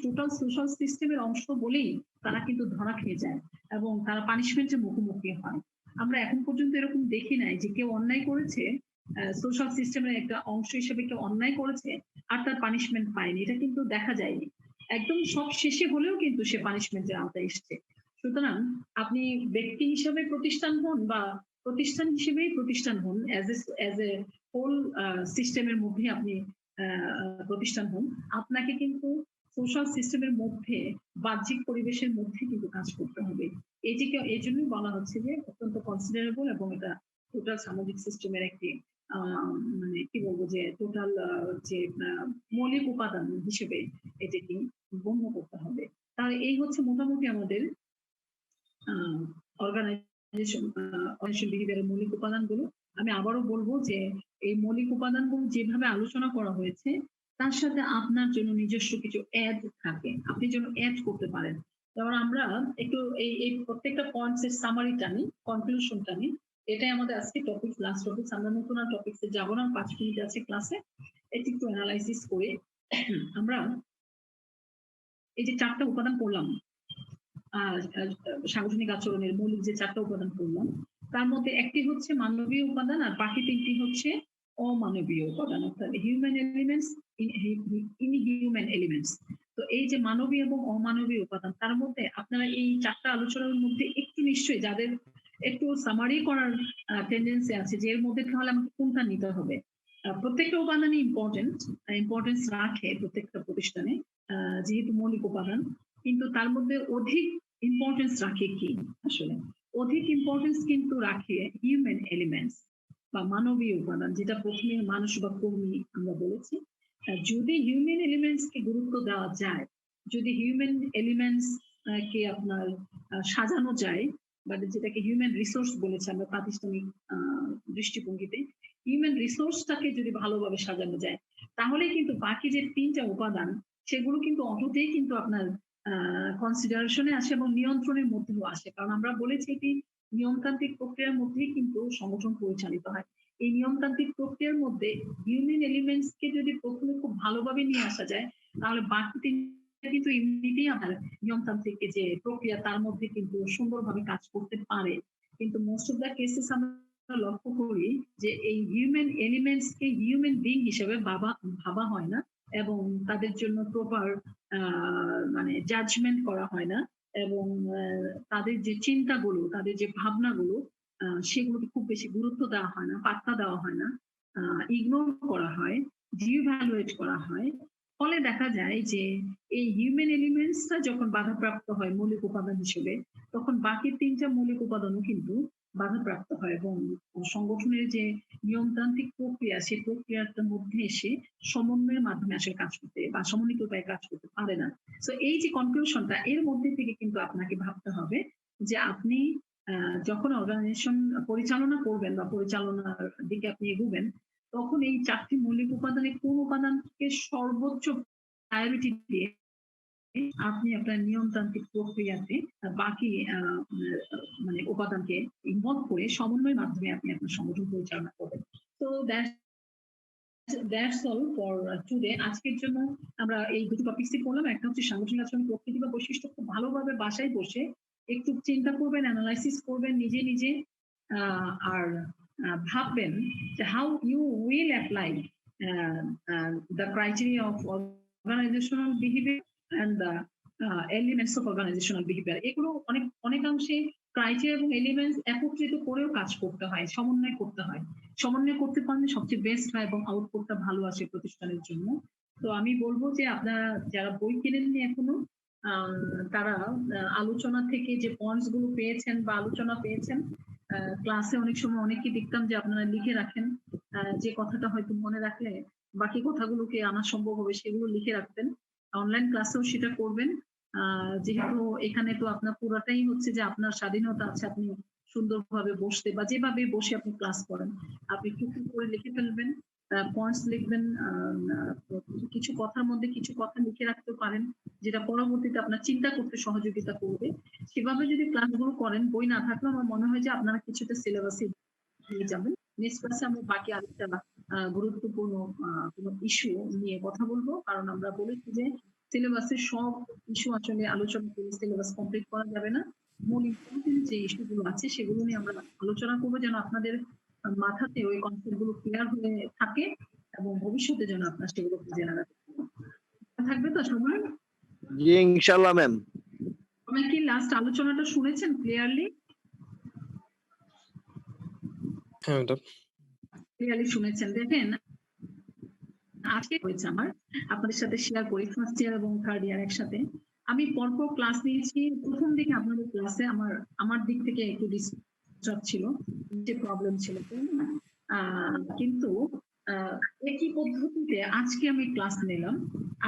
টোটাল সোশ্যাল সিস্টেমের অংশ বলেই তারা কিন্তু ধরা খেয়ে যায় এবং তারা পানিশমেন্টের মুখোমুখি হয়। আমরা এখন পর্যন্ত এরকম দেখি নাই যে কেউ অন্যায় করেছে, সোশ্যাল সিস্টেমের একটা অংশ হিসেবে কেউ অন্যায় করেছে আর তার পানিশমেন্ট পায়নি, এটা কিন্তু দেখা যায়নি। একদম সব শেষে হলেও কিন্তু সে পানিশমেন্টের আওতায় এসছে। সুতরাং আপনি ব্যক্তি হিসেবে প্রতিষ্ঠান হন বা প্রতিষ্ঠান হিসেবেই প্রতিষ্ঠান হন, অ্যাজ এ হোল সিস্টেমের মধ্যে আপনি প্রতিষ্ঠান হন, আপনাকে কিন্তু সোশ্যাল সিস্টেমের মধ্যে বাহ্যিক পরিবেশের মধ্যে কিন্তু কাজ করতে হবে। এই জন্যই বলা হচ্ছে যে অত্যন্ত কনসিডারেবল এবং এটা টোটাল সামাজিক সিস্টেমের একটি মানে কি বলবো যে টোটাল যে মৌলিক উপাদান হিসেবে এটাকে গণ্য করতে হবে। তাহলে এই হচ্ছে মোটামুটি আমাদের অর্গানাইজেশন বিহেভিয়ারের মৌলিক উপাদানগুলো। আমি আবারও বলবো যে এই মৌলিক উপাদানগুলো যেভাবে আলোচনা করা হয়েছে তার সাথে আপনার জন্য নিজস্ব কিছু অ্যাড থাকে, আপনি যেন অ্যাড করতে পারেন। যেমন আমরা একটু এই প্রত্যেকটা পয়েন্টস এর সামারি টানি, কনক্লুশন টানি। এটাই আমাদের আজকে টপিক, লাস্ট টপিক। আমরা নতুন আর টপিকসে যাবো না, 5 মিনিট আছে ক্লাসে। এটি একটু অ্যানালাইসিস করে আমরা এই যে 4টা উপাদান পড়লাম, সাংগঠনিক আচরণের মৌলিক যে 4টা উপাদান পড়লাম, তার মধ্যে একটি হচ্ছে মানবীয় উপাদান আর বাকি 3টি হচ্ছে অমানবীয় উপাদান, অর্থাৎ হিউম্যান এলিমেন্টস, ইনহিউম্যান এলিমেন্টস। তো এই যে মানবীয় এবং অমানবীয় উপাদান, তার মধ্যে আপনারা এই 4টা আলোচনার মধ্যে একটু নিশ্চয়ই যাদের একটু সামারি করার টেন্ডেন্সি আছে যে এর মধ্যে তাহলে আমাকে কোনটা নিতে হবে। প্রত্যেকটা উপাদানই ইম্পর্টেন্স রাখে প্রত্যেকটা প্রতিষ্ঠানে যেহেতু মৌলিক উপাদান, কিন্তু তার মধ্যে অধিক ইম্পর্টেন্স রাখে কি, আসলে অধিক ইম্পর্টেন্স কিন্তু রাখে হিউম্যান এলিমেন্টস বা মানবীয় উপাদান, যেটা প্রথমে মানুষ বা কর্মী আমরা বলেছি। যদি হিউম্যান এলিমেন্টস কে গুরুত্ব দেওয়া যায়, যদি হিউম্যান এলিমেন্টস কে আপনার সাজানো যায়, বা যেটাকে হিউম্যান রিসোর্স বলেছে আমরা প্রাতিষ্ঠানিক দৃষ্টিভঙ্গিতে, হিউম্যান রিসোর্সটাকে যদি ভালোভাবে সাজানো যায়, তাহলে কিন্তু বাকি যে 3টা উপাদান সেগুলো কিন্তু অটোতেই কিন্তু আপনার কনসিডারেশনে আসে এবং নিয়ন্ত্রণের মধ্যেও আসে। কারণ আমরা বলেছি এটি নিয়মতান্ত্রিক প্রক্রিয়ার মধ্যেই কিন্তু সংগঠন পরিচালিত হয়। এই নিয়মতান্ত্রিক প্রক্রিয়ার মধ্যে হিউম্যান এলিমেন্টস কে যদি প্রথমে খুব ভালোভাবে নিয়ে আসা যায়, তাহলে বাকি 3টা কিন্তু এমনিতেই আপনার নিয়মতান্ত্রিক যে প্রক্রিয়া তার মধ্যে কিন্তু সুন্দরভাবে কাজ করতে পারে। কিন্তু মোস্ট অফ দ্য কেসেস আমরা লক্ষ্য করি যে এই হিউম্যান এলিমেন্টস কে হিউম্যান বিং হিসেবে ভাবা হয় না এবং তাদের জন্য প্রপার মানে জাজমেন্ট করা হয় না এবং তাদের যে চিন্তাগুলো, তাদের যে ভাবনাগুলো, সেগুলোকে খুব বেশি গুরুত্ব দেওয়া হয় না, পাত্তা দেওয়া হয় না, ইগনোর করা হয়, ডিভ্যালুয়েট করা হয়। ফলে দেখা যায় যে এই হিউম্যান এলিমেন্টসটা যখন বাধাপ্রাপ্ত হয় মৌলিক উপাদান হিসেবে, তখন বাকি 3টা মৌলিক উপাদানও কিন্তু বাধাপ্রাপ্ত হয় এবং সংগঠনের যে নিয়মতান্ত্রিক প্রক্রিয়া সেই প্রক্রিয়াটার মধ্যে এসে সমন্বয়ের মাধ্যমে আসলে কাজ করতে বা সমন্বিত উপায়ে কাজ করতে পারে না। তো এই যে কনক্লুশনটা এর মধ্যে থেকে কিন্তু আপনাকে ভাবতে হবে যে আপনি যখন অর্গানাইজেশন পরিচালনা করবেন বা পরিচালনার দিকে আপনি এগোবেন তখন এই 4টি মৌলিক উপাদানে কোন উপাদানকে সর্বোচ্চ প্রায়োরিটি দিয়ে আপনি আপনার নিয়মতান্ত্রিক প্রক্রিয়াতে বাকি মানে উপাদানকে ইনভলভ করে সমন্বয়ের মাধ্যমে আপনি আপনার সংগঠন পরিচালনা করবেন। তো দ্যাটস অল ফর টুডে। আজকের জন্য আমরা এই দুটো টপিকসই করলাম। একটা হচ্ছে সাংগঠনিক আচরণ প্রকৃতি বা বৈশিষ্ট্য, খুব ভালোভাবে বাসায় বসে একটু চিন্তা করবেন, অ্যানালাইসিস করবেন নিজে নিজে, আর ভাববেন যে how you will apply the criteria of organizational behavior and the elements of organizational behavior. এগুলো অনেকাংশে ক্রাইটেরিয়া এবং এলিমেন্টস একত্রিত করেও কাজ করতে হয়, সমন্বয় করতে হয়। সমন্বয় করতে পারলে সবচেয়ে বেস্ট হয় এবং আউটপুটটা ভালো আসে প্রতিষ্ঠানের জন্য। তো আমি বলবো যে আপনারা যারা বই কিনেননি এখনো তারা আলোচনা থেকে যে পয়েন্টস গুলো পেয়েছেন বা আলোচনা পেয়েছেন, ক্লাসে অনেক সময় অনেকে দেখতাম যে আপনারা লিখে রাখেন, যে কথাটা হয়তো মনে রাখলে বাকি কথাগুলোকে আনা সম্ভব হবে সেগুলো লিখে রাখবেন। অনলাইন ক্লাসেও সেটা করবেন। যেহেতু এখানে তো আপনার পুরোটাই হচ্ছে যে আপনার স্বাধীনতা আছে, আপনি সুন্দরভাবে বসতে বা যেভাবে বসে আপনি ক্লাস করেন আপনি টুকটুক করে লিখে ফেলবেন, পয়েন্টস লিখবেন। কিছু কথার মধ্যে কিছু কথা লিখে রাখতে পারেন যেটা পরবর্তীতে আপনার চিন্তা করতে সহযোগিতা করবে। সেভাবে যদি ক্লাসগুলো করেন, বই না থাকলে আমার মনে হয় যে আপনারা কিছুটা সিলেবাসে নিয়ে যাবেন। নেক্সট ক্লাসে আমরা বাকি আরেকটা গুরুত্বপূর্ণ কোনো ইস্যু নিয়ে কথা বলবো, কারণ আমরা বলেছি যে সিলেবাসের সব ইস্যু আসলে আলোচনা করে সিলেবাস কমপ্লিট করা যাবে না। মূল ইম্পর্টেন্ট যে ইস্যুগুলো আছে সেগুলো নিয়ে আমরা আলোচনা করবো যেন আপনাদের মাথাতে ওই কনসেপ্ট গুলো ক্লিয়ার হয়ে থাকে এবং ভবিষ্যতে যেন আপনার সেগুলো জেনে রাখতে থাকবে। তো সবাই জি ইনশাআল্লাহ ম্যাম। সবাই কি লাস্ট আলোচনাটা শুনেছেন ক্লিয়ারলি? হ্যাঁ ম্যাডাম। ক্লিয়ারলি শুনেছেন। দেখেন আজকে হয়েছে আমার আপনাদের সাথে শেয়ার করি, ফার্স্ট ইয়ার এবং থার্ড ইয়ার একসাথে আমি পরপর ক্লাস নিয়েছি। প্রথম দিকে আপনাদের ক্লাসে আমার দিক থেকে একটু ডিস্টার্ব ছিল, যে প্রবলেম ছিল, কিন্তু একই পদ্ধতিতে আজকে আমি ক্লাস নিলাম।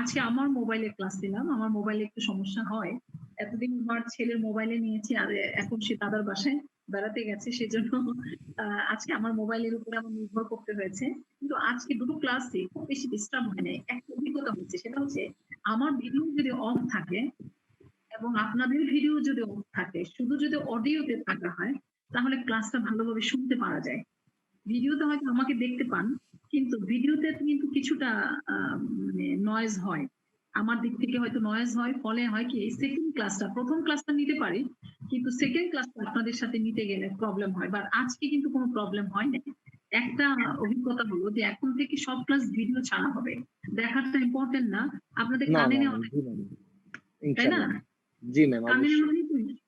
আজকে আমার মোবাইলে ক্লাস নিলাম। আমার মোবাইলে একটু সমস্যা হয়, এতদিন আমার ছেলের মোবাইলে নিয়েছি আর এখন সে দাদার বাসায় বেড়াতে গেছে, সেজন্য আজকে আমার মোবাইলের উপরে আমার নির্ভর করতে হয়েছে। কিন্তু আজকে দুটো ক্লাসে খুব বেশি ডিস্টার্ব হয় নাই। একটা অভিজ্ঞতা হচ্ছে, সেটা হচ্ছে আমার ভিডিও যদি অফ থাকে এবং আপনাদের ভিডিও যদি অফ থাকে, শুধু যদি অডিওতে থাকা হয় তাহলে ক্লাসটা ভালোভাবে শুনতে পারা যায়। ভিডিওতে হয়তো আমাকে দেখতে পান কিন্তু ভিডিওতে কিন্তু কিছুটা মানে নয়েজ হয়, আমার দিক থেকে হয়তো নয়েজ হয়। ফলে হয় কি সেকেন্ড ক্লাসটা, প্রথম ক্লাসটা নিতে পারি কিন্তু সেকেন্ড ক্লাসটা আপনাদের সাথে নিতে গেলে প্রবলেম হয়। বাট আজকে কিন্তু কোনো প্রবলেম হয় না। একটা অভিজ্ঞতা হলো যে এখন থেকে সব ক্লাস ভিডিও ছাড়া হবে। দেখাটা ইম্পর্টেন্ট না, আপনাদের কানে নেওয়া, তাই না? জি ম্যাম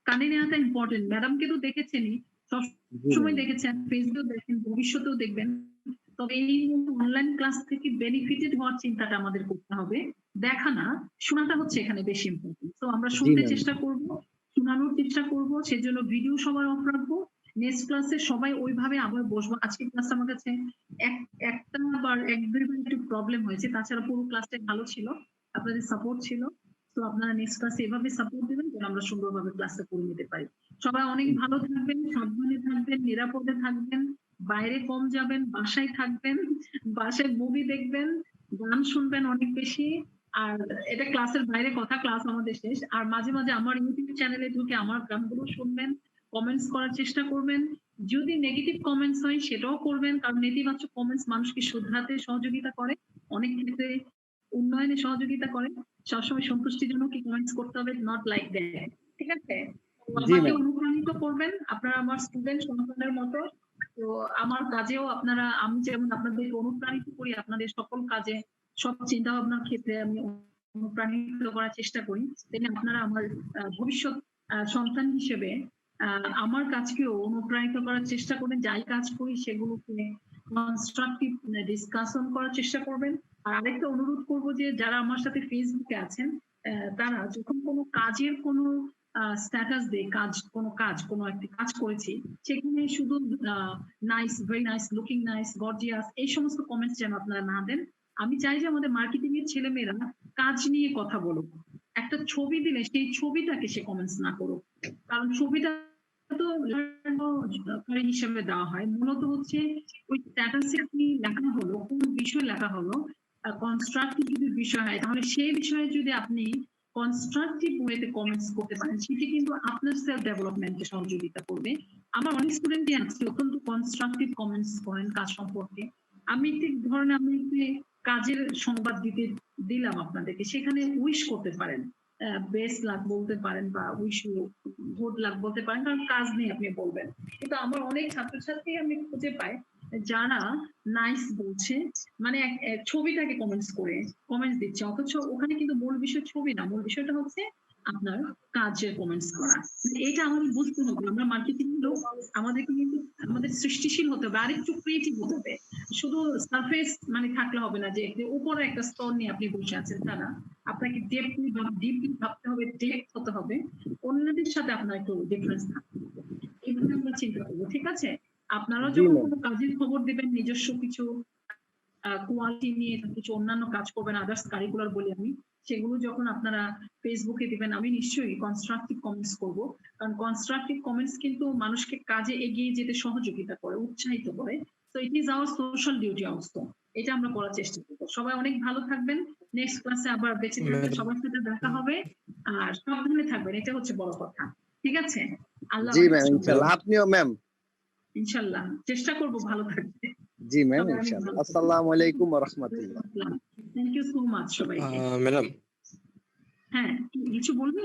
কানে নেওয়াটা ইম্পর্টেন্ট। ম্যাডামকে তো দেখেছেনই, সবসময় দেখেছেন, ফেসবুক দেখেন, ভবিষ্যতেও দেখবেন। তবে এই অনলাইন ক্লাস থেকে বেনিফিটেড হওয়ার চিন্তাটা আমাদের করতে হবে, দেখা না শোনাটা হচ্ছে এখানে বেশি ইম্পর্টেন্ট। তো আমরা শুনতে চেষ্টা করব, শোনানোর চেষ্টা করব, সেজন্য ভিডিও সবার অফ রাখবো। নেক্সট ক্লাসে সবাই ওইভাবে আবার বসবো। আজকে ক্লাস আমার কাছে একটা বা এক দুইবার একটু প্রবলেম হয়েছে, তাছাড়া পুরো ক্লাসটা ভালো ছিল, আপনাদের সাপোর্ট ছিল। তো আপনারা নেক্সট ক্লাসে এভাবে সাপোর্ট দিবেন যেন আমরা সুন্দরভাবে ক্লাসটা করে নিতে পারি। সবাই অনেক ভালো থাকবেন, সাবধানে থাকবেন, নিরাপদে থাকবেন, বাইরে কম যাবেন, বাসায় থাকবেন, বাসায় মুভি দেখবেন, গান শুনবেন অনেক বেশি। আর এটা ক্লাসের বাইরে কথা, ক্লাস আমাদের শেষ। আর মাঝে মাঝে আমার ইউটিউব চ্যানেলে ঢুকে আমার গানগুলো শুনবেন, কমেন্টস করার চেষ্টা করবেন। যদি নেগেটিভ কমেন্টস হয় সেটাও করবেন, কারণ নেতিবাচক কমেন্টস মানুষকে শুধরাতে সহযোগিতা করে, অনেক ক্ষেত্রে উন্নয়নে সহযোগিতা করে। সবসময় সন্তুষ্টিজনক কমেন্টস করতে হবে, নট লাইক দ্যাট। ঠিক আছে? আমাকে অনুপ্রাণিত করবেন, আপনারা আমার স্টুডেন্ট সন্তানের মতো। তো আমার কাজেও আপনারা, আমি যেমন আপনাদের অনুপ্রাণিত করি আপনাদের সকল কাজে, সব চিন্তা ভাবনার ক্ষেত্রে আমি অনুপ্রাণিত করার চেষ্টা করি, তেমনি আপনারা আমার ভবিষ্যৎ সন্তান হিসেবে আমার কাজকেও অনুপ্রাণিত করার চেষ্টা করবেন। যাই কাজ করি সেগুলোকে কনস্ট্রাকটিভ ডিসকাশন করার চেষ্টা করবেন। আর আরেকটা অনুরোধ করবো যে যারা আমার সাথে ফেসবুকে আছেন তারা যখন কোনো কাজের কোনো স্ট্যাটাস দেই, কোনো একটি কাজ করেছি, সেখানে শুধু nice, very nice, looking nice, gorgeous এই সমস্ত কমেন্টস যেন আপনারা না দেন। আমি চাই যে আমাদের মার্কেটিং এর ছেলেমেয়েরা কাজ নিয়ে কথা বলুক। একটা ছবি দিলে সেই ছবিটাকে সে কমেন্টস না করুক, কারণ ছবিটা তো হিসেবে দেওয়া হয়। মূলত হচ্ছে ওই স্ট্যাটাসে কি লেখা হলো, কোন বিষয় লেখা হলো, কনস্ট্রাকটিভ যদি বিষয় হয়, তাহলে সেই বিষয়ে যদি আপনি কনস্ট্রাকটিভ ওয়েতে কমেন্টস করতে পারেন, সেটি কিন্তু আপনার সেলফ ডেভেলপমেন্টে সহযোগিতা করবে। আমার অনেক স্টুডেন্টই আছে অত্যন্ত কনস্ট্রাকটিভ কমেন্টস করেন কাজ সম্পর্কে। আমি ঠিক ধরেন আমি একটি কাজের সংবাদ দিলাম আপনাদেরকে, সেখানে উইশ করতে পারেন, বেস্ট লাক বলতে পারেন বা উইশ ইউ গুড লাক বলতে পারেন, কারণ কাজ নিয়ে আপনি বলবেন। কিন্তু আমার অনেক ছাত্রছাত্রী আমি খুঁজে পাই যারা নাইস বলছে, মানে ছবিটাকে কমেন্টস দিচ্ছে, অথচ ওখানে কিন্তু মূল বিষয় ছবি না, মূল বিষয়টা হচ্ছে আপনার কাজের কমেন্টস করা। এটা আমাদের বুঝতে হবে। আমরা মার্কেটিং লোক, আমাদেরকে কিন্তু আমাদের সৃষ্টিশীল হতে হবে, আরেকটু ক্রিয়েটিভ হতে হবে। শুধু সারফেস মানে থাকলে হবে না, যে উপরে একটা স্তর নিয়ে আপনি বসে আছেন, তা না। আপনাকে ডিপলি ভাবতে হবে, ডেপথ হতে হবে, অন্যদের সাথে আপনার একটু ডিফারেন্স থাকতে হবে। এইভাবে আমরা চিন্তা করবো, ঠিক আছে? আপনারাও জি যখন ম্যাম। কোনো কাজের খবর দিবেন, নিজস্ব কিছু কোয়ালিটি নিয়ে কিছু অন্যান্য কাজ করবেন, আদার্স কারিকুলার বলি আমি, সেগুলো যখন আপনারা ফেসবুকে দিবেন, আমি নিশ্চয়ই কনস্ট্রাকটিভ কমেন্টস করব, কারণ কনস্ট্রাকটিভ কমেন্টস কিন্তু মানুষকে কাজে এগিয়ে যেতে সহযোগিতা করে, উৎসাহিত করে। তো it is our social duty also, এটা আমরা করার চেষ্টা করবো। সবাই অনেক ভালো থাকবেন, নেক্সট ক্লাসে আবার বেঁচে থাকবেন, সবার সাথে দেখা হবে, আর সাবধানে থাকবেন, এটা হচ্ছে বড় কথা, ঠিক আছে? আল্লাহ জি হাফেজ ম্যাম, সবাইকে। ইনশাআল্লাহ। আপনিও ম্যাম। ইনশাল্লাহ চেষ্টা করবো ভালো থাকতে। জি ম্যাম, সবাই অনেক ইনশাআল্লাহ। ভালো থাকবেন। আসসালামু আলাইকুম ওয়া রাহমাতুল্লাহ। থ্যাংক ইউ সো মাচ সবাইকে। ম্যাডাম হ্যাঁ, কিছু বলবে?